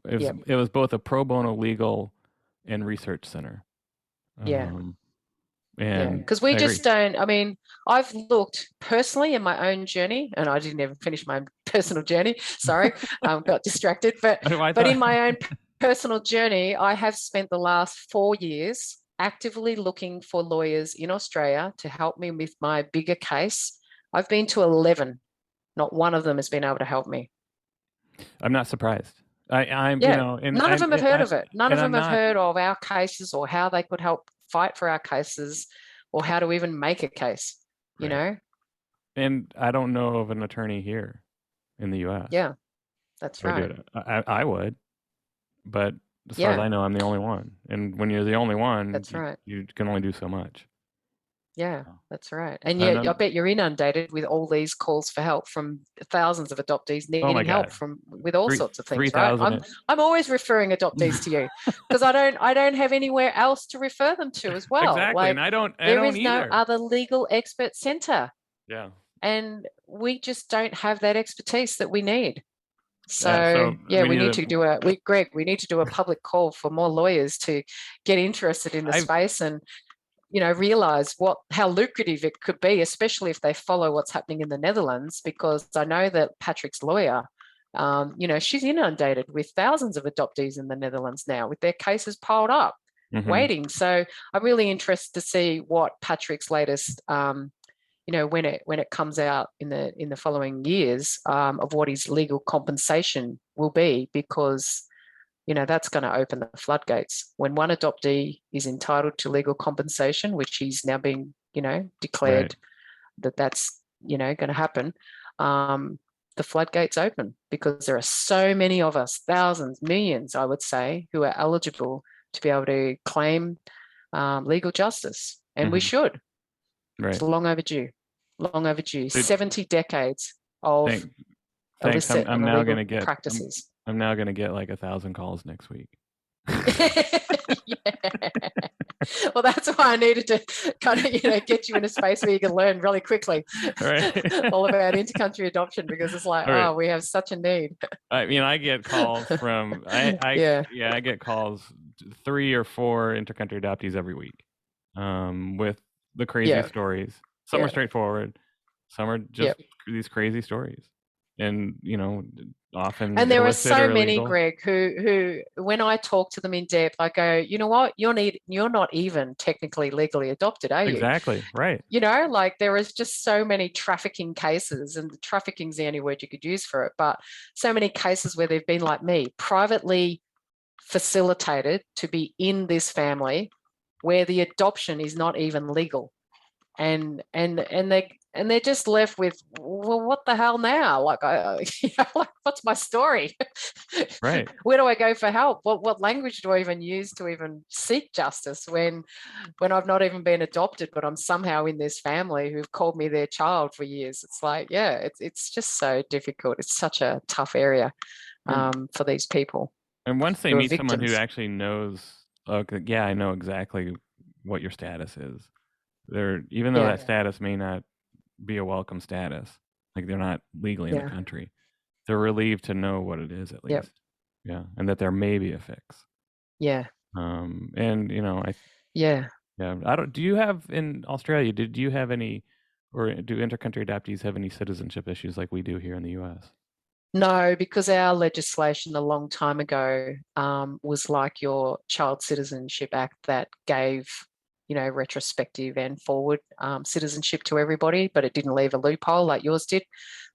It was both a pro bono legal and research center. Because we just don't, I've looked personally in my own journey, and I didn't even finish my personal journey, sorry, got distracted, but in my own personal journey, I have spent the last 4 years actively looking for lawyers in Australia to help me with my bigger case. I've been to 11. Not one of them has been able to help me. I'm not surprised. None of them have heard of it. None of them have heard of our cases or how they could help fight for our cases or how to even make a case, you know? And I don't know of an attorney here in the U.S. Yeah, that's right. I would, but as far as I know, I'm the only one. And when you're the only one, that's right. You can only do so much. Yeah, that's right. And yet I bet you're inundated with all these calls for help from thousands of adoptees needing help with all sorts of things, right? I'm always referring adoptees to you because I don't have anywhere else to refer them to as well. Exactly. And there is no other legal expert center. Yeah. And we just don't have that expertise that we need. So we need to do a public call for more lawyers to get interested in the space and realize how lucrative it could be, especially if they follow what's happening in the Netherlands, because I know that Patrick's lawyer, she's inundated with thousands of adoptees in the Netherlands now with their cases piled up, waiting. So I'm really interested to see what Patrick's latest, when it comes out in the following years, of what his legal compensation will be, because that's going to open the floodgates. When one adoptee is entitled to legal compensation, which he's now been, declared that's, going to happen, the floodgates open, because there are so many of us, thousands, millions, I would say, who are eligible to be able to claim legal justice. And we should. Right. It's long overdue. 70 decades of illicit and illegal practices. I'm now going to get like 1,000 calls next week. Well, that's why I needed to kind of, get you in a space where you can learn really quickly all about intercountry adoption, because it's like, we have such a need. I get calls from, I get calls 3 or 4 intercountry adoptees every week, with the crazy stories. Some are straightforward. Some are just these crazy stories. And, often. And there are so many, Greg, who when I talk to them in depth, I go, you know what, you're not even technically legally adopted, are you? Exactly, right. There is just so many trafficking cases, and trafficking's the only word you could use for it, but so many cases where they've been like me, privately facilitated to be in this family where the adoption is not even legal. And they're just left with, well, what the hell now? What's my story? Right. Where do I go for help? What language do I even use to even seek justice when I've not even been adopted, but I'm somehow in this family who've called me their child for years? It's like, it's just so difficult. It's such a tough area for these people. And once they meet someone who actually knows, I know exactly what your status is. Even though that status may not be a welcome status, like they're not legally in the country, they're relieved to know what it is, at least. And that there may be a fix. Do you have in Australia, did you have any Or do intercountry adoptees have any citizenship issues like we do here in the U.S.? No, because our legislation a long time ago was like your Child Citizenship Act that gave, retrospective and forward citizenship to everybody, but it didn't leave a loophole like yours did.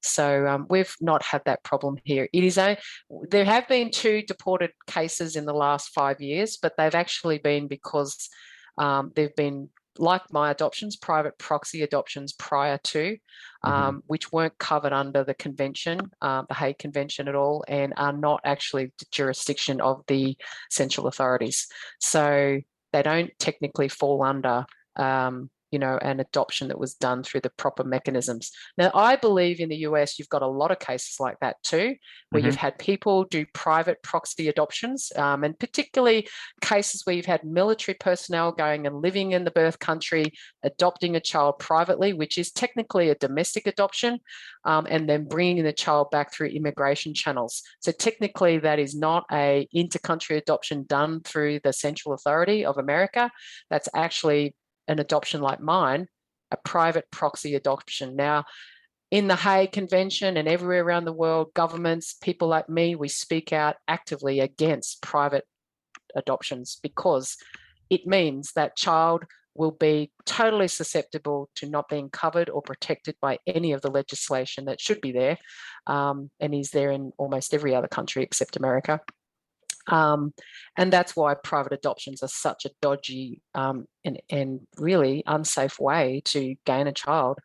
So we've not had that problem here. There have been 2 deported cases in the last 5 years, but they've actually been because they've been, like my adoptions, private proxy adoptions prior to, which weren't covered under the convention, the Hague Convention at all, and are not actually the jurisdiction of the central authorities. So they don't technically fall under, an adoption that was done through the proper mechanisms. Now, I believe in the US, you've got a lot of cases like that too, where you've had people do private proxy adoptions, and particularly cases where you've had military personnel going and living in the birth country, adopting a child privately, which is technically a domestic adoption, and then bringing the child back through immigration channels. So technically that is not a inter-country adoption done through the Central Authority of America. That's actually an adoption like mine, a private proxy adoption. Now, in the Hague Convention and everywhere around the world, governments, people like me, we speak out actively against private adoptions because it means that child will be totally susceptible to not being covered or protected by any of the legislation that should be there, and is there in almost every other country except America. And that's why private adoptions are such a dodgy and really unsafe way to gain a child.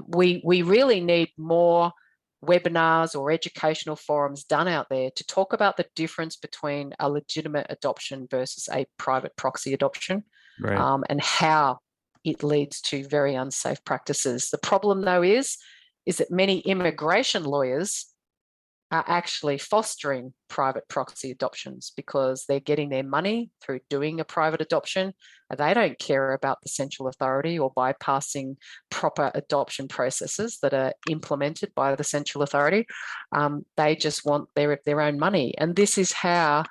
We really need more webinars or educational forums done out there to talk about the difference between a legitimate adoption versus a private proxy adoption, right. And how it leads to very unsafe practices. The problem, though, is that many immigration lawyers are actually fostering private proxy adoptions because they're getting their money through doing a private adoption. They don't care about the central authority or bypassing proper adoption processes that are implemented by the central authority. They just want their own money. And this is how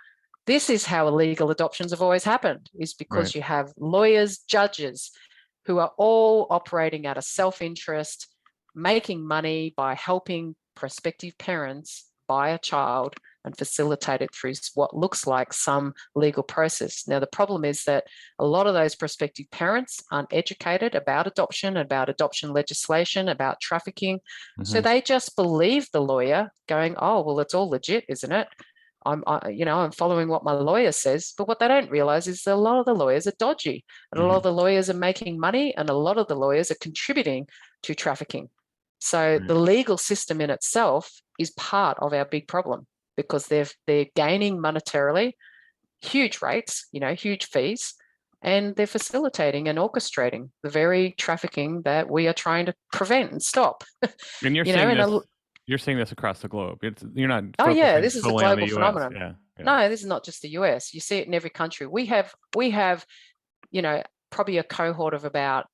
illegal adoptions have always happened, is because you have lawyers, judges who are all operating out of self-interest, making money by helping prospective parents buy a child and facilitate it through what looks like some legal process. Now, the problem is that a lot of those prospective parents aren't educated about adoption legislation, about trafficking. So they just believe the lawyer going, oh, well, it's all legit, isn't it? I'm following what my lawyer says. But what they don't realize is that a lot of the lawyers are dodgy, and a lot of the lawyers are making money, and a lot of the lawyers are contributing to trafficking. So the legal system in itself is part of our big problem, because they're gaining monetarily huge rates, huge fees, and they're facilitating and orchestrating the very trafficking that we are trying to prevent and stop. And you're seeing this across the globe. You're not. Oh yeah, this is a global phenomenon. Yeah. No, this is not just the US. You see it in every country. We have, probably a cohort of about,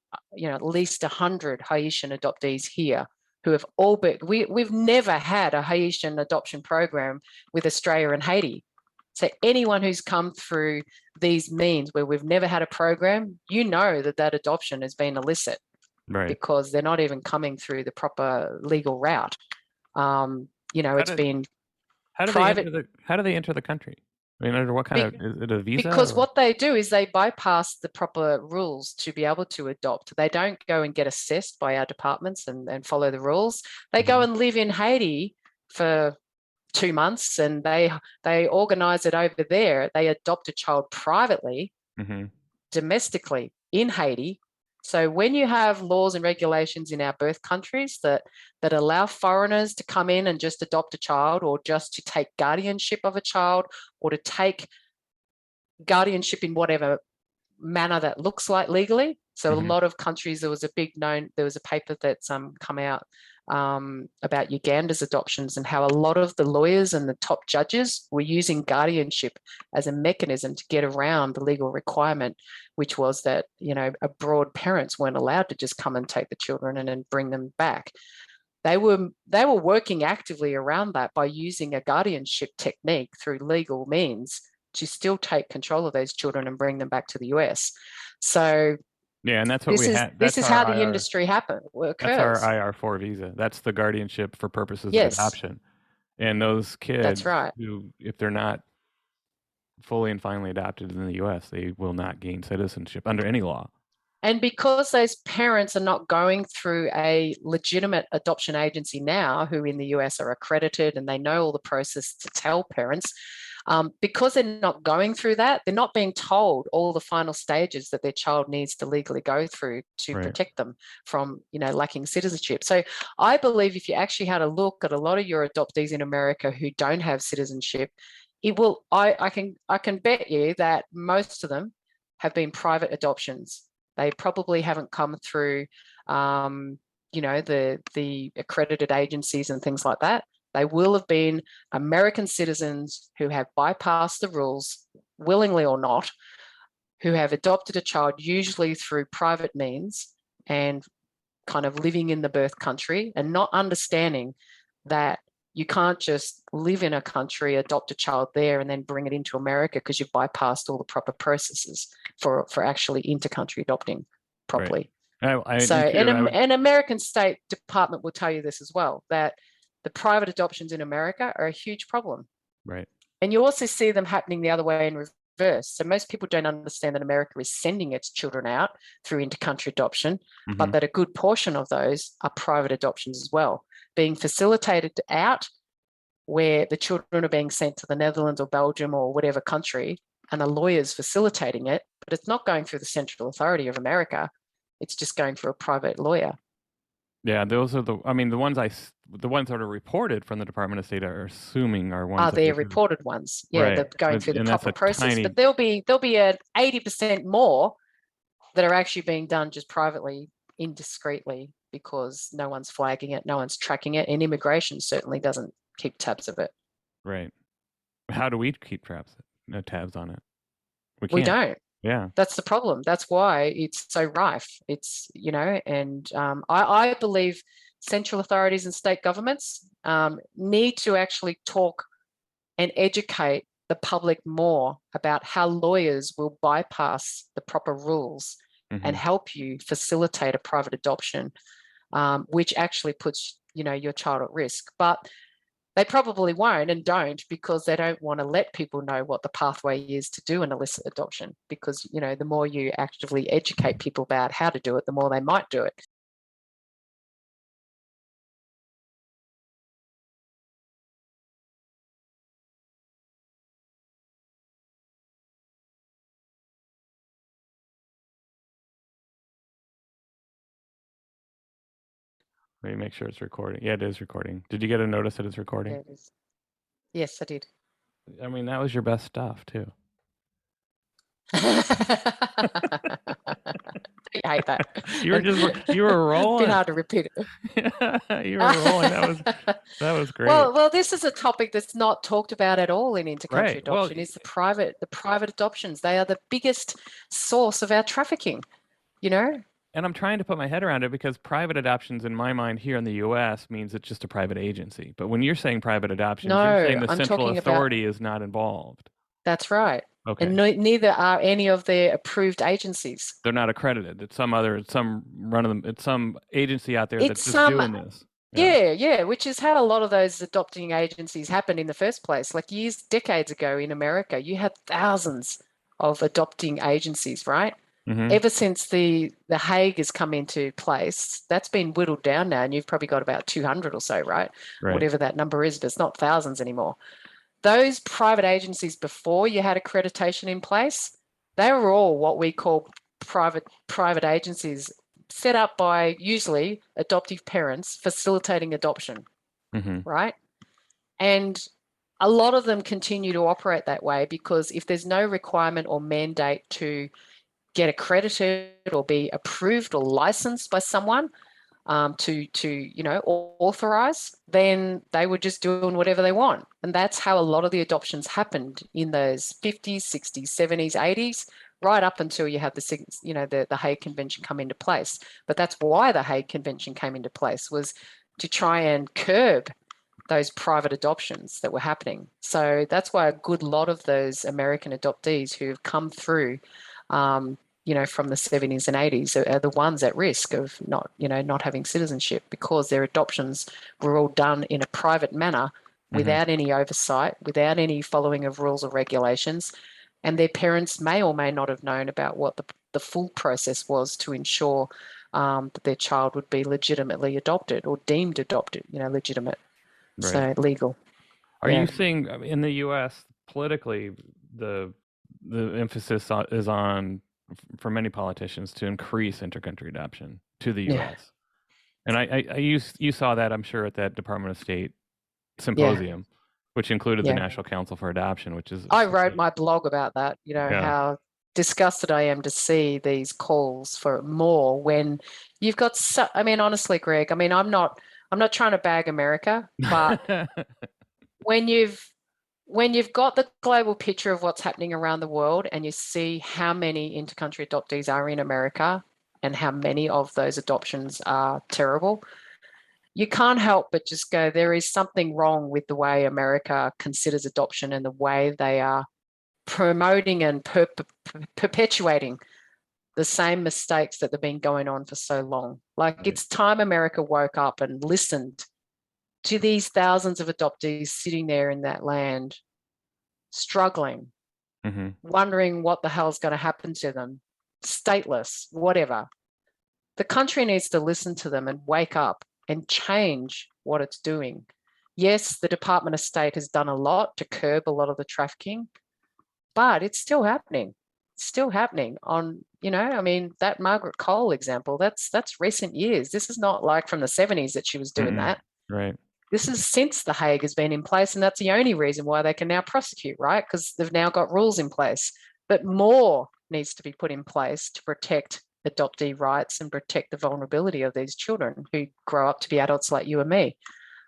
at least 100 Haitian adoptees here who have all been. We've never had a Haitian adoption program with Australia and Haiti. So anyone who's come through these means where we've never had a program, that adoption has been illicit, because they're not even coming through the proper legal route. It's been private. How do they enter the country? I mean, under what kind of, is it a visa? Because what they do is they bypass the proper rules to be able to adopt. They don't go and get assessed by our departments and follow the rules. They go and live in Haiti for 2 months, and they organize it over there. They adopt a child privately, domestically in Haiti. So when you have laws and regulations in our birth countries that allow foreigners to come in and just adopt a child, or just to take guardianship of a child, or to take guardianship in whatever manner that looks like legally. So a lot of countries, there was a paper that's come out about Uganda's adoptions, and how a lot of the lawyers and the top judges were using guardianship as a mechanism to get around the legal requirement, which was that, abroad parents weren't allowed to just come and take the children and then bring them back. They were working actively around that by using a guardianship technique through legal means to still take control of those children and bring them back to the US. So Yeah, and that's what we had. This That's is our how the IR. industry That's our occurs. IR4 visa. That's the guardianship for purposes of Yes, adoption. And those that's kids right. who, if they're not fully and finally adopted in the U.S., they will not gain citizenship under any law. And because those parents are not going through a legitimate adoption agency now, who in the US are accredited and they know all the process to tell parents, because they're not going through that, they're not being told all the final stages that their child needs to legally go through to Right. protect them from, lacking citizenship. So I believe if you actually had a look at a lot of your adoptees in America who don't have citizenship, it will. I can bet you that most of them have been private adoptions. They probably haven't come through, the accredited agencies and things like that. They will have been American citizens who have bypassed the rules, willingly or not, who have adopted a child, usually through private means, and kind of living in the birth country and not understanding that you can't just live in a country, adopt a child there, and then bring it into America because you've bypassed all the proper processes for actually inter-country adopting properly. Right. So, an American State Department will tell you this as well, that the private adoptions in America are a huge problem. Right. And you also see them happening the other way in reverse. So most people don't understand that America is sending its children out through inter-country adoption, but that a good portion of those are private adoptions as well, being facilitated out where the children are being sent to the Netherlands or Belgium or whatever country, and a lawyer's facilitating it, but it's not going through the Central Authority of America. It's just going through a private lawyer. Yeah, those are the ones that are reported from the Department of State are assuming are ones. They're reported ones. Yeah, right. They're going through the proper process. But there'll be an 80% more that are actually being done just privately, indiscreetly, because no one's flagging it, no one's tracking it, and immigration certainly doesn't keep tabs of it. Right. How do we keep tabs on it? We don't. Yeah. That's the problem. That's why it's so rife. It's, and I believe central authorities and state governments need to actually talk and educate the public more about how lawyers will bypass the proper rules and help you facilitate a private adoption, which actually puts, your child at risk. But they probably won't and don't, because they don't want to let people know what the pathway is to do an illicit adoption, because, the more you actively educate people about how to do it, the more they might do it. Let me make sure it's recording. Yeah, it is recording. Did you get a notice that it's recording? Yeah, it is. Yes, I did. I mean, that was your best stuff too. I hate that. You were rolling. It's been hard to repeat it. You were rolling. That was great. Well, this is a topic that's not talked about at all in intercountry adoption. Is the private adoptions. They are the biggest source of our trafficking. And I'm trying to put my head around it, because private adoptions in my mind here in the U.S. means it's just a private agency. But when you're saying private adoptions, you're saying the central authority is not involved. That's right. Okay. And neither are any of their approved agencies. They're not accredited. It's some agency out there that's just doing this. Yeah, which is how a lot of those adopting agencies happened in the first place. Like decades ago in America, you had thousands of adopting agencies, right? Ever since the Hague has come into place, that's been whittled down now, and you've probably got about 200 or so, right? Whatever that number is, but it's not thousands anymore. Those private agencies before you had accreditation in place, they were all what we call private agencies, set up by usually adoptive parents facilitating adoption, right? And a lot of them continue to operate that way, because if there's no requirement or mandate to get accredited or be approved or licensed by someone to authorize, then they were just doing whatever they want. And that's how a lot of the adoptions happened in those 50s, 60s, 70s, 80s, right up until you had the Hague Convention come into place. But that's why the Hague Convention came into place, was to try and curb those private adoptions that were happening. So that's why a good lot of those American adoptees who have come through from the 70s and 80s are the ones at risk of not having citizenship because their adoptions were all done in a private manner without any oversight, without any following of rules or regulations. And their parents may or may not have known about what the full process was to ensure that their child would be legitimately adopted or deemed adopted, legitimate, so legal. Are you seeing in the U.S. politically the emphasis is on, for many politicians, to increase intercountry adoption to the U.S.? And you saw that, I'm sure, at that Department of State symposium, which included the National Council for Adoption, which is... I wrote my blog about that, how disgusted I am to see these calls for more when you've got honestly, Greg, I'm not trying to bag America, but when you've got the global picture of what's happening around the world and you see how many intercountry adoptees are in America and how many of those adoptions are terrible, you can't help but just go, there is something wrong with the way America considers adoption and the way they are promoting and perpetuating the same mistakes that have been going on for so long. It's time America woke up and listened to these thousands of adoptees sitting there in that land, struggling, wondering what the hell's going to happen to them, stateless, whatever. The country needs to listen to them and wake up and change what it's doing. Yes, the Department of State has done a lot to curb a lot of the trafficking, but it's still happening. It's still happening on, that Margaret Cole example, that's recent years. This is not like from the 70s that she was doing that. Right. This is since The Hague has been in place, and that's the only reason why they can now prosecute, right? Because they've now got rules in place. But more needs to be put in place to protect adoptee rights and protect the vulnerability of these children who grow up to be adults like you and me.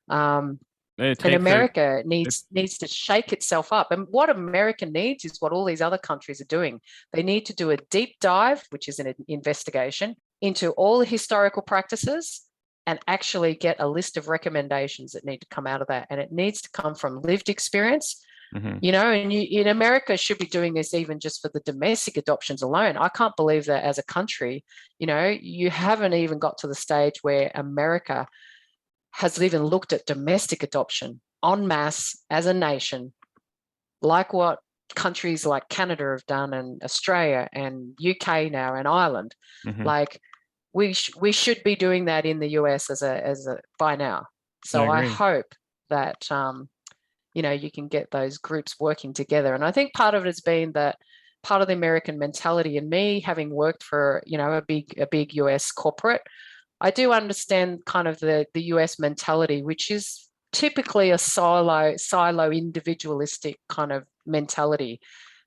And America needs to shake itself up. And what America needs is what all these other countries are doing. They need to do a deep dive, which is an investigation, into all the historical practices and actually get a list of recommendations that need to come out of that. And it needs to come from lived experience. And in America should be doing this even just for the domestic adoptions alone. I can't believe that as a country, you haven't even got to the stage where America has even looked at domestic adoption en masse as a nation, like what countries like Canada have done and Australia and UK now and Ireland. We should be doing that in the US as a by now. So I hope that you can get those groups working together. And I think part of it has been that part of the American mentality, and me having worked for a big US corporate, I do understand kind of the US mentality, which is typically a silo individualistic kind of mentality.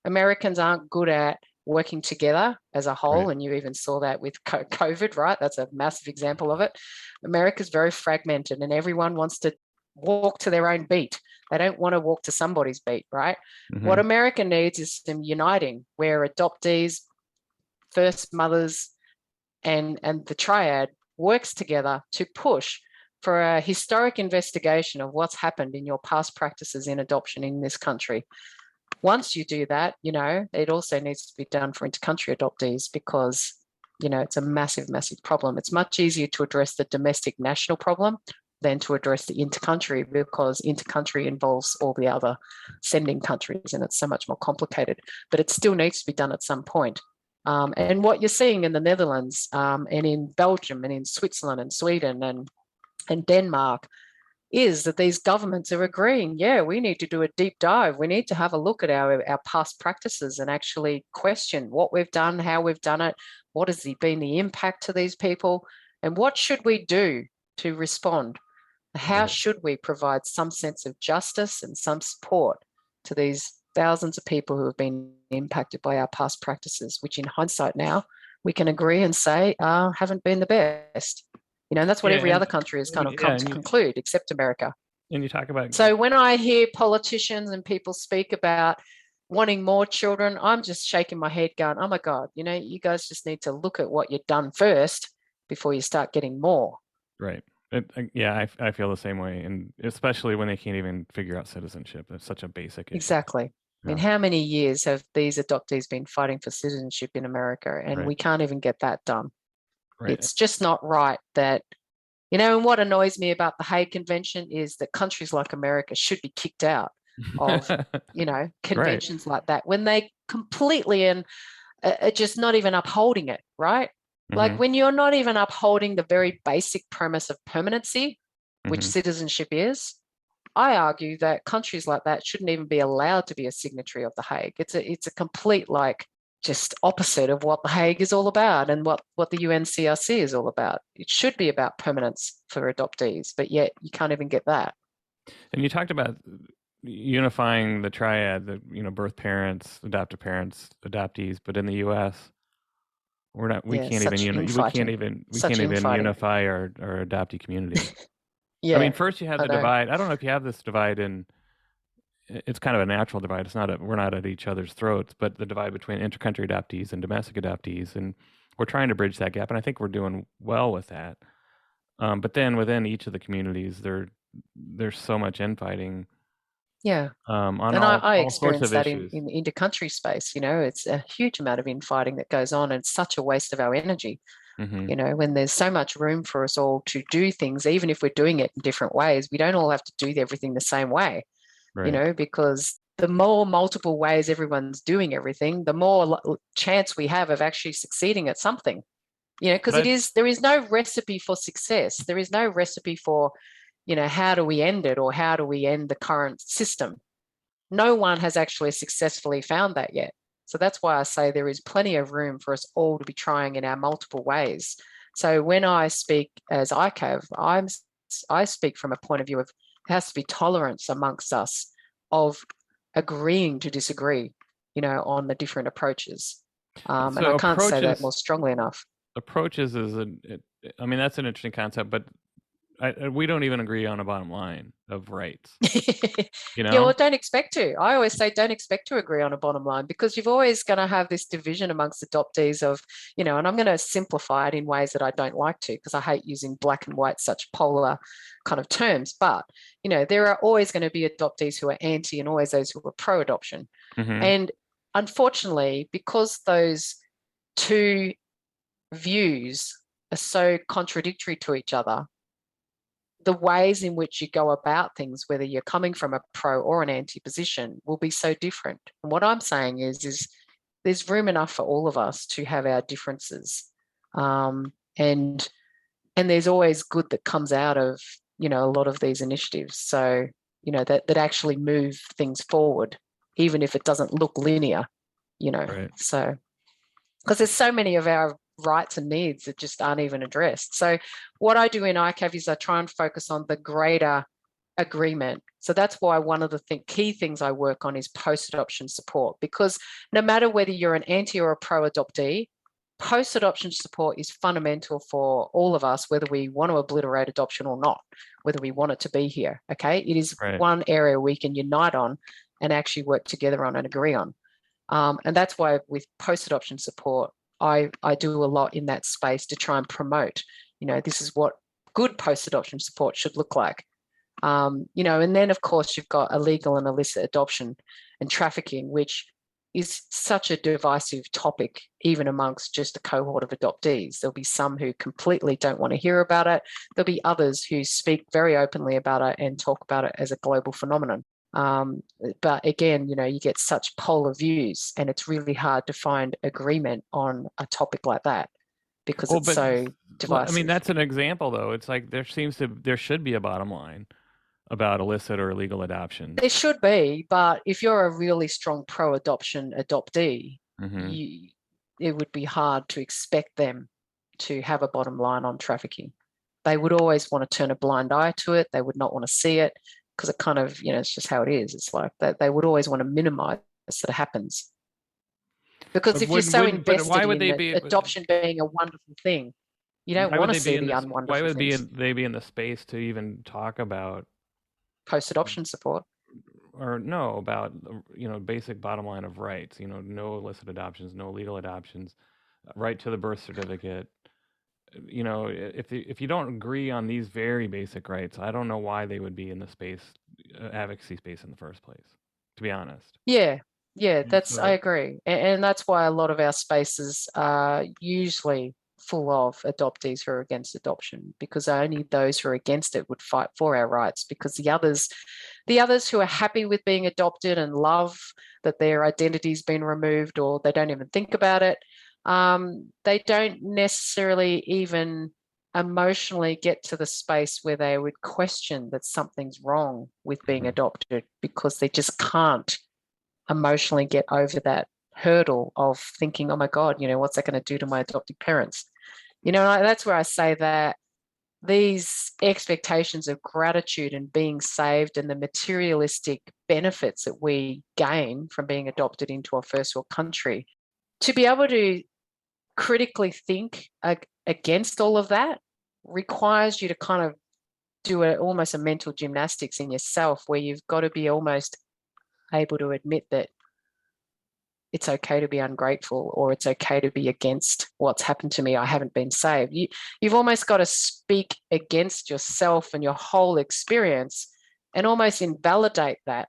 Americans aren't good at working together as a whole, and you even saw that with COVID, right? That's a massive example of it. America's very fragmented, and everyone wants to walk to their own beat. They don't want to walk to somebody's beat, right? What America needs is some uniting, where adoptees, first mothers, and the triad works together to push for a historic investigation of what's happened in your past practices in adoption in this country. Once you do that, it also needs to be done for intercountry adoptees because, it's a massive, massive problem. It's much easier to address the domestic national problem than to address the intercountry, because intercountry involves all the other sending countries and it's so much more complicated. But it still needs to be done at some point. And what you're seeing in the Netherlands and in Belgium and in Switzerland and Sweden and Denmark is that these governments are agreeing, we need to do a deep dive. We need to have a look at our past practices and actually question what we've done, how we've done it, what has been the impact to these people, and what should we do to respond? How should we provide some sense of justice and some support to these thousands of people who have been impacted by our past practices, which in hindsight now we can agree and say haven't been the best. And that's what every other country has kind of come to conclude, except America. And you talk about... So when I hear politicians and people speak about wanting more children, I'm just shaking my head going, oh my God, you guys just need to look at what you've done first before you start getting more. Right. I feel the same way. And especially when they can't even figure out citizenship. It's such a basic issue. Exactly. I mean, how many years have these adoptees been fighting for citizenship in America, and we can't even get that done? It's just not right that, and what annoys me about the Hague Convention is that countries like America should be kicked out of, conventions like that when they completely and are just not even upholding it, right? Like when you're not even upholding the very basic premise of permanency, which citizenship is, I argue that countries like that shouldn't even be allowed to be a signatory of the Hague. It's a complete just opposite of what the Hague is all about and what the UNCRC is all about. It should be about permanence for adoptees, but yet you can't even get that. And you talked about unifying the triad, birth parents, adoptive parents, adoptees, but in the U.S., we can't even unify our adoptee community. I mean, first you have the divide. I don't know if you have this divide in. It's kind of a natural divide. We're not at each other's throats, but the divide between intercountry adoptees and domestic adoptees, and we're trying to bridge that gap, and I think we're doing well with that. But then within each of the communities, there's so much infighting. Yeah. I experienced that in intercountry space. It's a huge amount of infighting that goes on, and it's such a waste of our energy. When there's so much room for us all to do things, even if we're doing it in different ways, we don't all have to do everything the same way. Because the more multiple ways everyone's doing everything, the more chance we have of actually succeeding at something. Because there is no recipe for success. There is no recipe for, how do we end it, or how do we end the current system? No one has actually successfully found that yet. So that's why I say there is plenty of room for us all to be trying in our multiple ways. So when I speak as ICAV, I speak from a point of view of there has to be tolerance amongst us of agreeing to disagree, on the different approaches. And I can't say that more strongly enough. Approaches that's an interesting concept, but we don't even agree on a bottom line of rights. Yeah, well, don't expect to. I always say don't expect to agree on a bottom line, because you're always going to have this division amongst adoptees of, and I'm going to simplify it in ways that I don't like to, because I hate using black and white, such polar kind of terms. But, there are always going to be adoptees who are anti and always those who are pro-adoption. And unfortunately, because those two views are so contradictory to each other, the ways in which you go about things, whether you're coming from a pro or an anti position, will be so different. And what I'm saying is there's room enough for all of us to have our differences. And there's always good that comes out of, a lot of these initiatives. So, that actually move things forward, even if it doesn't look linear, So, because there's so many of our rights and needs that just aren't even addressed. So what I do in ICAV is I try and focus on the greater agreement. So that's why one of the key things I work on is post-adoption support, because no matter whether you're an anti or a pro-adoptee, post-adoption support is fundamental for all of us, whether we want to obliterate adoption or not, whether we want it to be here, okay? It is one area we can unite on and actually work together on and agree on. And that's why with post-adoption support, I do a lot in that space to try and promote, this is what good post-adoption support should look like. And then, of course, you've got illegal and illicit adoption and trafficking, which is such a divisive topic, even amongst just a cohort of adoptees. There'll be some who completely don't want to hear about it. There'll be others who speak very openly about it and talk about it as a global phenomenon. But again, you get such polar views, and it's really hard to find agreement on a topic like that because it's so divisive. I mean, that's an example, though. It's like there should be a bottom line about illicit or illegal adoption. There should be, but if you're a really strong pro-adoption adoptee, it would be hard to expect them to have a bottom line on trafficking. They would always want to turn a blind eye to it. They would not want to see it, because it kind of, it's just how it is. It's like they would always want to minimize that it happens. Because if you're so invested in adoption being a wonderful thing, you don't want to see the unwonderful things. Why would they be in the space to even talk about post-adoption support? Or no, about, basic bottom line of rights, no illicit adoptions, no illegal adoptions, right to the birth certificate. If you don't agree on these very basic rights, I don't know why they would be in the advocacy space in the first place, to be honest. Yeah. Yeah, I agree. And that's why a lot of our spaces are usually full of adoptees who are against adoption, because only those who are against it would fight for our rights, because the others who are happy with being adopted and love that their identity's been removed, or they don't even think about it, they don't necessarily even emotionally get to the space where they would question that something's wrong with being adopted, because they just can't emotionally get over that hurdle of thinking, oh my God, what's that going to do to my adopted parents? That's where I say that these expectations of gratitude and being saved and the materialistic benefits that we gain from being adopted into a first world country, to be able to critically think against all of that requires you to kind of do almost a mental gymnastics in yourself, where you've got to be almost able to admit that it's okay to be ungrateful, or it's okay to be against what's happened to me. I haven't been saved. You've almost got to speak against yourself and your whole experience and almost invalidate that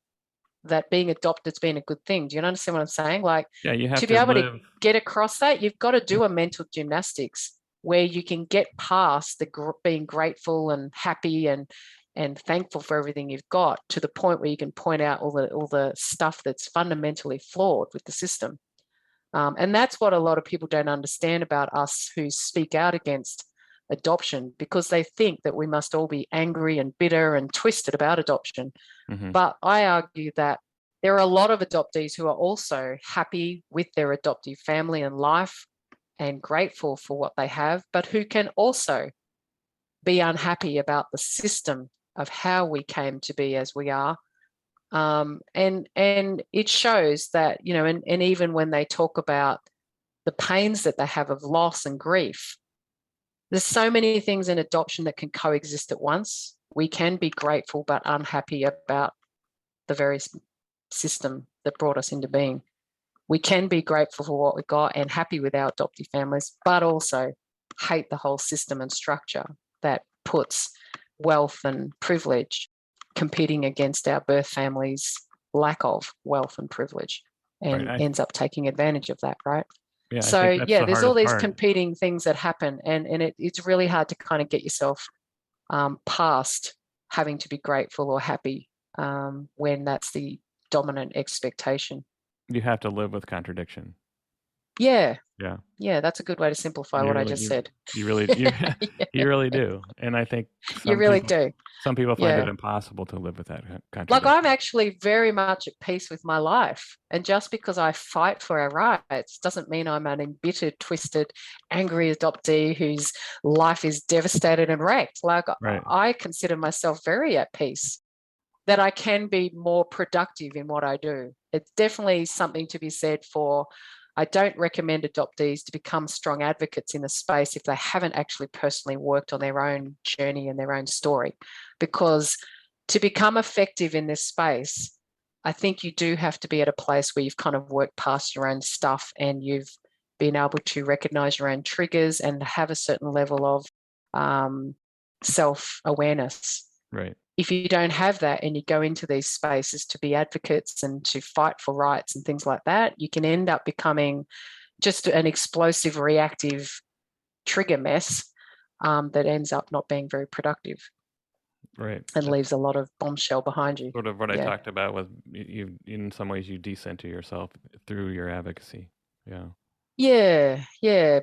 being adopted's been a good thing. Do you understand what I'm saying? Like, yeah, you have to be able to get across that, you've got to do a mental gymnastics where you can get past being grateful and happy and thankful for everything you've got, to the point where you can point out all the stuff that's fundamentally flawed with the system. And that's what a lot of people don't understand about us who speak out against adoption, because they think that we must all be angry and bitter and twisted about adoption. But I argue that there are a lot of adoptees who are also happy with their adoptive family and life and grateful for what they have, but who can also be unhappy about the system of how we came to be as we are. And it shows that, and even when they talk about the pains that they have of loss and grief, there's so many things in adoption that can coexist at once. We can be grateful but unhappy about the very system that brought us into being. We can be grateful for what we got and happy with our adoptive families, but also hate the whole system and structure that puts wealth and privilege competing against our birth families' lack of wealth and privilege, and ends up taking advantage of that, right? Yeah, so there's all these competing things that happen, and it's really hard to kind of get yourself past having to be grateful or happy when that's the dominant expectation. You have to live with contradiction. Yeah, that's a good way to simplify what I just said. You really you really do. And I think you really do. Some people find it impossible to live with that contradiction. Like, I'm actually very much at peace with my life. And just because I fight for our rights doesn't mean I'm an embittered, twisted, angry adoptee whose life is devastated and wrecked. Like, I consider myself very at peace that I can be more productive in what I do. It's definitely something to be said for, I don't recommend adoptees to become strong advocates in the space if they haven't actually personally worked on their own journey and their own story. Because to become effective in this space, I think you do have to be at a place where you've kind of worked past your own stuff and you've been able to recognize your own triggers and have a certain level of self-awareness. Right. If you don't have that and you go into these spaces to be advocates and to fight for rights and things like that, you can end up becoming just an explosive, reactive trigger mess that ends up not being very productive. Right. And leaves a lot of bombshell behind you. Sort of what I talked about with you, in some ways you decenter yourself through your advocacy. Yeah.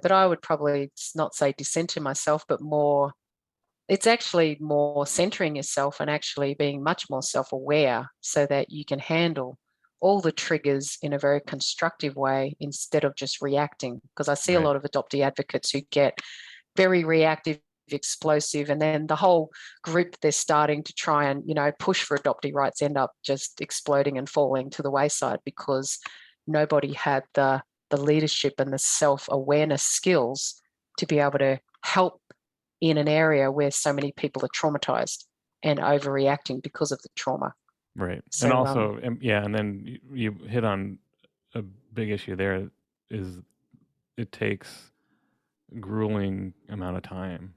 But I would probably not say decenter myself, but more, it's actually more centering yourself and actually being much more self-aware so that you can handle all the triggers in a very constructive way instead of just reacting. Because I see a lot of adoptee advocates who get very reactive, explosive, and then the whole group they're starting to try and, push for adoptee rights end up just exploding and falling to the wayside because nobody had the leadership and the self-awareness skills to be able to help in an area where so many people are traumatized and overreacting because of the trauma. Right. So, and also, and then you hit on a big issue there is it takes grueling amount of time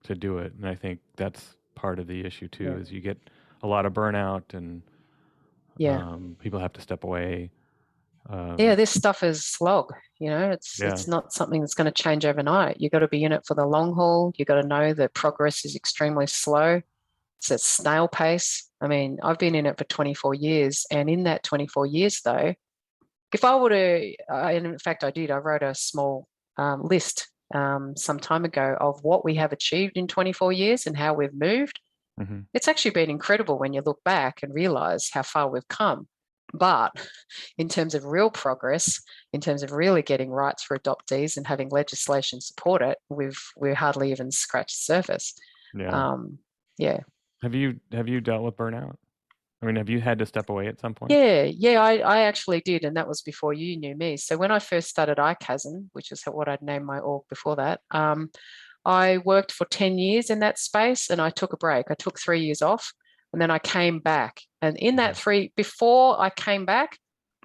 to do it. And I think that's part of the issue too, is you get a lot of burnout and people have to step away. Yeah, this stuff is slog. It's not something that's going to change overnight. You've got to be in it for the long haul. You've got to know that progress is extremely slow. It's at snail pace. I mean, I've been in it for 24 years. And in that 24 years, though, if I were to, and in fact, I did, I wrote a small list some time ago of what we have achieved in 24 years and how we've moved. Mm-hmm. It's actually been incredible when you look back and realize how far we've come. But in terms of real progress, in terms of really getting rights for adoptees and having legislation support it, we're hardly even scratched the surface. Yeah. Have you dealt with burnout? I mean, have you had to step away at some point? Yeah, I actually did, and that was before you knew me. So when I first started iChasm, which is what I'd named my org before that, I worked for 10 years in that space, and I took a break. I took 3 years off, and then I came back. And in that before I came back,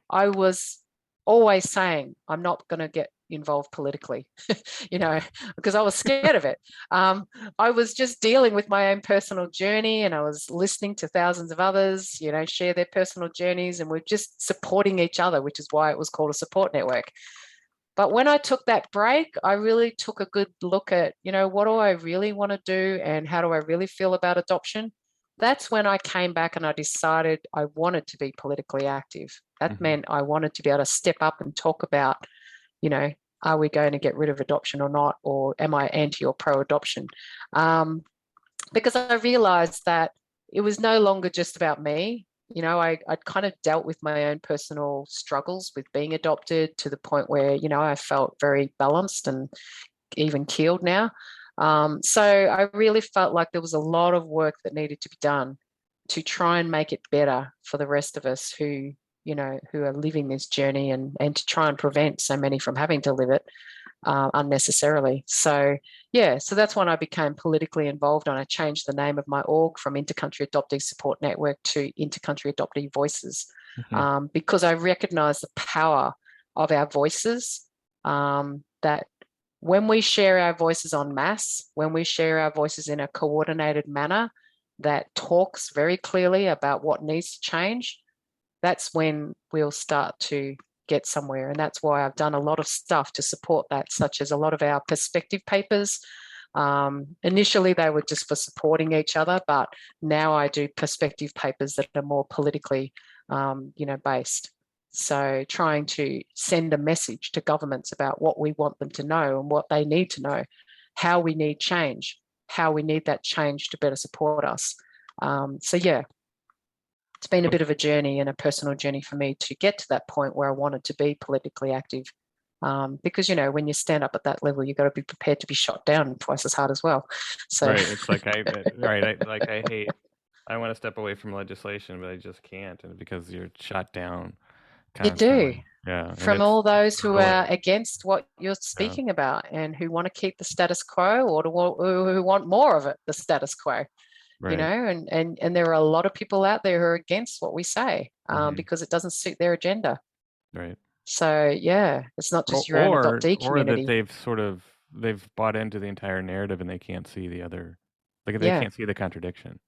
I was always saying, I'm not going to get involved politically, because I was scared of it. I was just dealing with my own personal journey, and I was listening to thousands of others, share their personal journeys, and we're just supporting each other, which is why it was called a support network. But when I took that break, I really took a good look at, what do I really want to do and how do I really feel about adoption? That's when I came back and I decided I wanted to be politically active. That meant I wanted to be able to step up and talk about, are we going to get rid of adoption or not? Or am I anti or pro-adoption? Because I realized that it was no longer just about me. I'd kind of dealt with my own personal struggles with being adopted to the point where, I felt very balanced and even keeled now. So I really felt like there was a lot of work that needed to be done to try and make it better for the rest of us who are living this journey and to try and prevent so many from having to live it unnecessarily. So that's when I became politically involved, and I changed the name of my org from Intercountry Adoptee Support Network to Intercountry Adoptee Voices, because I recognize the power of our voices, that when we share our voices en masse, when we share our voices in a coordinated manner that talks very clearly about what needs to change, that's when we'll start to get somewhere. And that's why I've done a lot of stuff to support that, such as a lot of our perspective papers. Initially, they were just for supporting each other, but now I do perspective papers that are more politically, based. So trying to send a message to governments about what we want them to know and what they need to know, how we need change, how we need that change to better support us. It's been a bit of a journey and a personal journey for me to get to that point where I wanted to be politically active. Because, when you stand up at that level, you've got to be prepared to be shot down twice as hard as well. So right. It's like I want to step away from legislation, but I just can't, and because you're shot down constantly. You do. From all those who are against what you're speaking about and who want to keep the status quo or who want more of it, the status quo. Right. And there are a lot of people out there who are against what we say because it doesn't suit their agenda. Right. So it's not just your own adoptee community. Or that they've bought into the entire narrative and they can't see the other, they can't see the contradiction.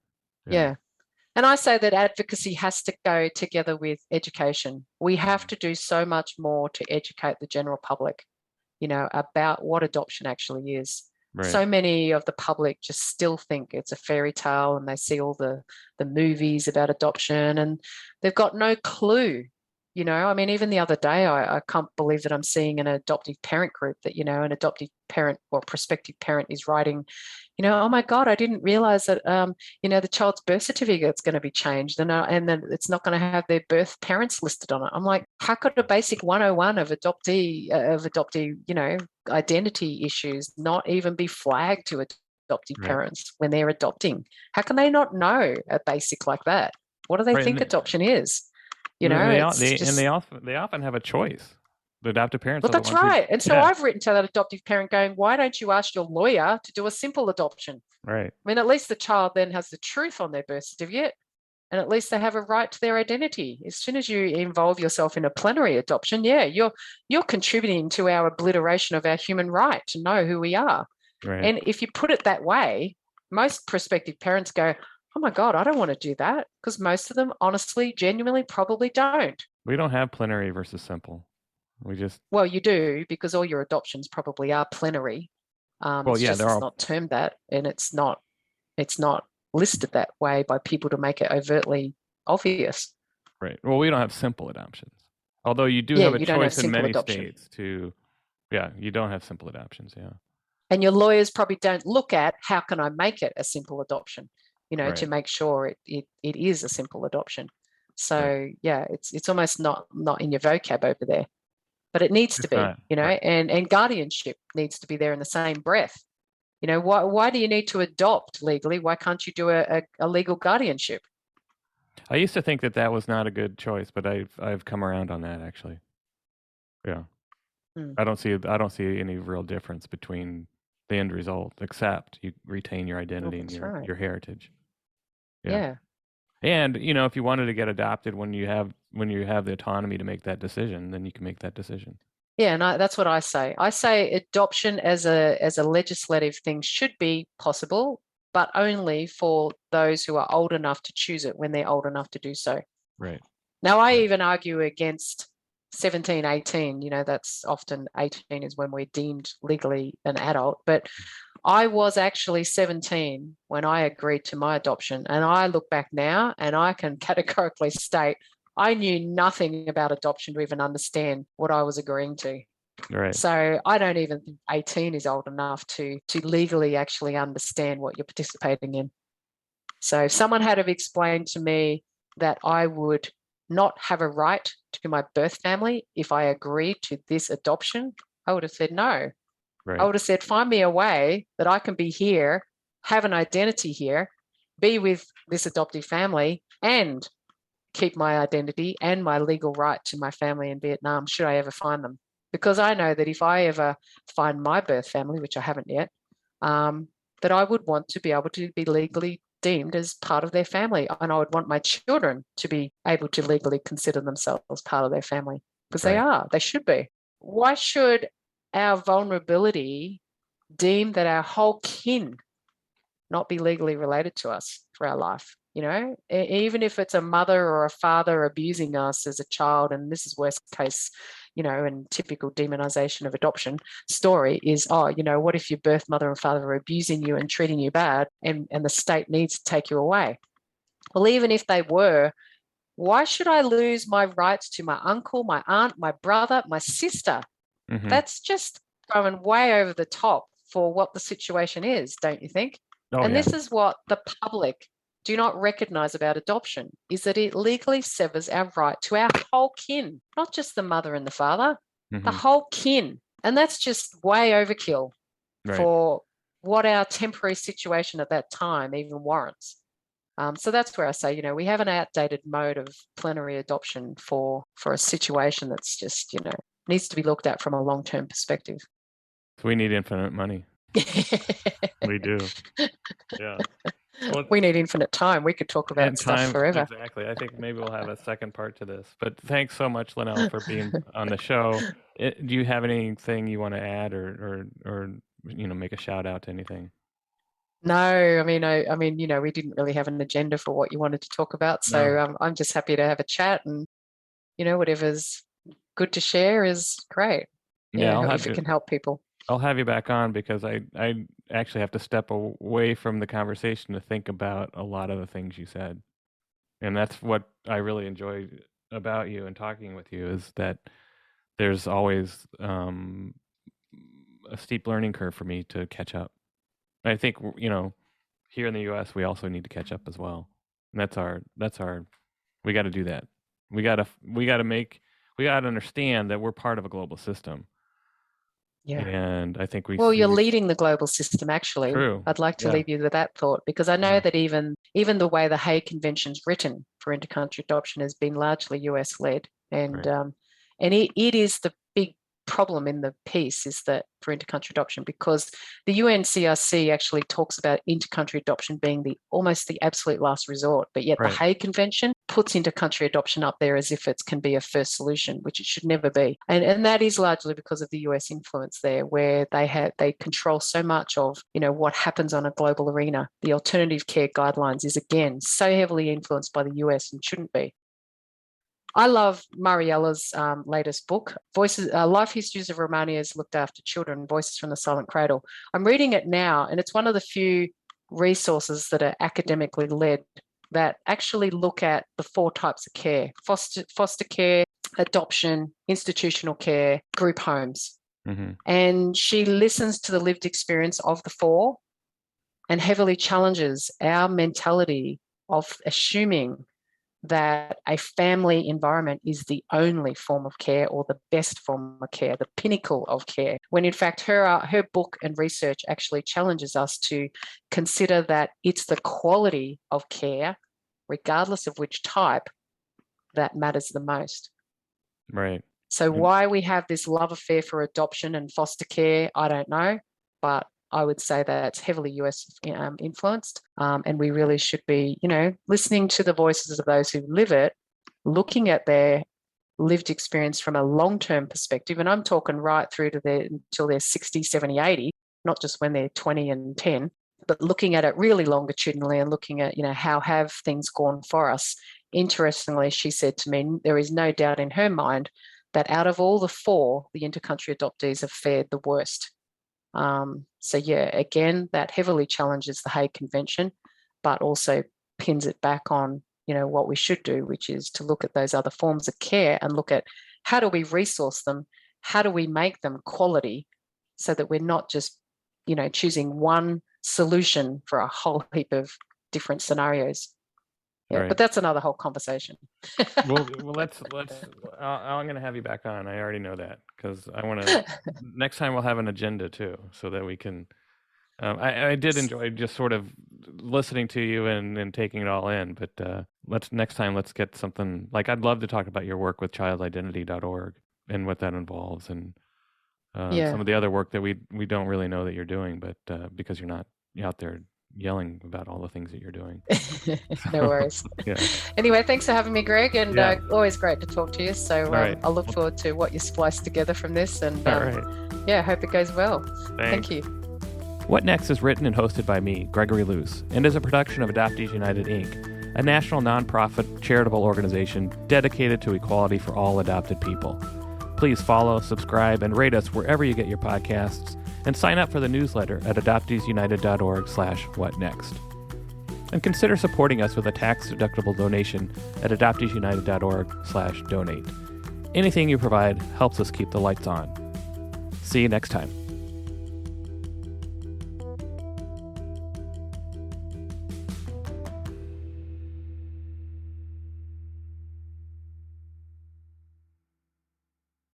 Yeah. And I say that advocacy has to go together with education. We have to do so much more to educate the general public, about what adoption actually is. Right. So many of the public just still think it's a fairy tale, and they see all the movies about adoption and they've got no clue. I mean, even the other day, I can't believe that I'm seeing an adoptive parent group that, an adoptive parent or prospective parent is writing, oh my God, I didn't realize that, the child's birth certificate is going to be changed and then it's not going to have their birth parents listed on it. I'm like, how could a basic 101 of adoptee, identity issues not even be flagged to adoptive parents when they're adopting? How can they not know a basic like that? What do they think adoption is? They often have a choice. The adoptive parents. Well, that's right. And so I've written to that adoptive parent going, why don't you ask your lawyer to do a simple adoption? Right. I mean, at least the child then has the truth on their birth certificate, and at least they have a right to their identity. As soon as you involve yourself in a plenary adoption, you're contributing to our obliteration of our human right to know who we are. Right. And if you put it that way, most prospective parents go, oh my God, I don't want to do that, because most of them honestly, genuinely probably don't. We don't have plenary versus simple. We just... Well, you do, because all your adoptions probably are plenary. It's just it's not termed that, and it's not listed that way by people to make it overtly obvious. Right. Well, we don't have simple adoptions. Although you do have a choice in many states to... Yeah, you don't have simple adoptions, yeah. And your lawyers probably don't look at how can I make it a simple adoption, to make sure it is a simple adoption. So yeah, it's almost not in your vocab over there, but it needs to be, and guardianship needs to be there in the same breath. Why do you need to adopt legally? Why can't you do a legal guardianship? I used to think that was not a good choice, but I've come around on that, actually. Yeah. I don't see any real difference between the end result, except you retain your identity and your heritage. Yeah. And if you wanted to get adopted when you have the autonomy to make that decision, then you can make that decision. Yeah, and that's what I say. I say adoption as a legislative thing should be possible, but only for those who are old enough to choose it when they're old enough to do so. Right. Now, I even argue against 17, 18, that's often 18 is when we're deemed legally an adult. But I was actually 17 when I agreed to my adoption. And I look back now and I can categorically state I knew nothing about adoption to even understand what I was agreeing to. Right. So I don't even think 18 is old enough to legally actually understand what you're participating in. So if someone had have explained to me that I would not have a right to my birth family if I agreed to this adoption, I would have said no. Right. I would have said, find me a way that I can be here, have an identity here, be with this adoptive family, and keep my identity and my legal right to my family in Vietnam, should I ever find them. Because I know that if I ever find my birth family, which I haven't yet, that I would want to be able to be legally deemed as part of their family. And I would want my children to be able to legally consider themselves part of their family, because they should be. Why should our vulnerability deem that our whole kin not be legally related to us for our life? Even if it's a mother or a father abusing us as a child, and this is worst case, and typical demonization of adoption story is, what if your birth mother and father are abusing you and treating you bad, and the state needs to take you away? Well, even if they were, why should I lose my rights to my uncle, my aunt, my brother, my sister? Mm-hmm. That's just going way over the top for what the situation is, don't you think? This is what the public do not recognize about adoption, is that it legally severs our right to our whole kin, not just the mother and the father, the whole kin. And that's just way overkill for what our temporary situation at that time even warrants. So that's where I say, we have an outdated mode of plenary adoption for a situation that's just, needs to be looked at from a long-term perspective. So we need infinite money. We do. Yeah. Well, we need infinite time. We could talk about stuff forever. Exactly. I think maybe we'll have a second part to this. But thanks so much, Lynelle, for being on the show. Do you have anything you want to add, or make a shout out to anything? No, I mean, we didn't really have an agenda for what you wanted to talk about. So I'm just happy to have a chat, and whatever's good to share is great. Yeah, if it can help people. I'll have you back on, because I actually have to step away from the conversation to think about a lot of the things you said. And that's what I really enjoy about you and talking with you, is that there's always a steep learning curve for me to catch up. I think, here in the US, we also need to catch up as well. And that's our we got to do that. We got to understand that we're part of a global system. Yeah. And I think you're leading the global system, actually. True. I'd like to leave you with that thought, because I know that even the way the Hague Convention's written for intercountry adoption has been largely US led. And it is the big problem in the piece, is that for intercountry adoption, because the UNCRC actually talks about intercountry adoption being almost the absolute last resort, but yet the Hague Convention puts intercountry adoption up there as if it can be a first solution, which it should never be. And that is largely because of the US influence there, where they control so much of what happens on a global arena. The alternative care guidelines is, again, so heavily influenced by the US and shouldn't be. I love Mariella's latest book, Life Histories of Romania's Looked After Children, Voices from the Silent Cradle. I'm reading it now, and it's one of the few resources that are academically led that actually look at the 4 types of care: foster care, adoption, institutional care, group homes. Mm-hmm. And she listens to the lived experience of the 4 and heavily challenges our mentality of assuming that a family environment is the only form of care or the best form of care, the pinnacle of care, when in fact her book and research actually challenges us to consider that it's the quality of care, regardless of which type, that matters the most. Right. So why we have this love affair for adoption and foster care, I don't know, but I would say that it's heavily US influenced, and we really should be, listening to the voices of those who live it, looking at their lived experience from a long-term perspective, and I'm talking right through to until they're 60, 70, 80, not just when they're 20 and 10, but looking at it really longitudinally and looking at, how have things gone for us. Interestingly, she said to me, there is no doubt in her mind that out of all the 4, the intercountry adoptees have fared the worst. So again, that heavily challenges the Hague Convention, but also pins it back on, what we should do, which is to look at those other forms of care and look at how do we resource them, how do we make them quality, so that we're not just, choosing one solution for a whole heap of different scenarios. Yeah, right. But that's another whole conversation. well, let's. I'm going to have you back on. I already know that, because I want to. Next time we'll have an agenda too, so that we can. I did enjoy just sort of listening to you and taking it all in. But next time let's get something like, I'd love to talk about your work with childidentity.org and what that involves, and some of the other work that we don't really know that you're doing, but because you're not out there yelling about all the things that you're doing. No worries. Yeah. Anyway, thanks for having me, Greg, and always great to talk to you. So I look forward to what you splice together from this, and hope it goes well. Thanks. Thank you. What Next is written and hosted by me, Gregory Luce, and is a production of Adoptees United, Inc., a national nonprofit charitable organization dedicated to equality for all adopted people. Please follow, subscribe, and rate us wherever you get your podcasts, and sign up for the newsletter at adopteesunited.org/whatnext. And consider supporting us with a tax-deductible donation at adopteesunited.org/donate. Anything you provide helps us keep the lights on. See you next time.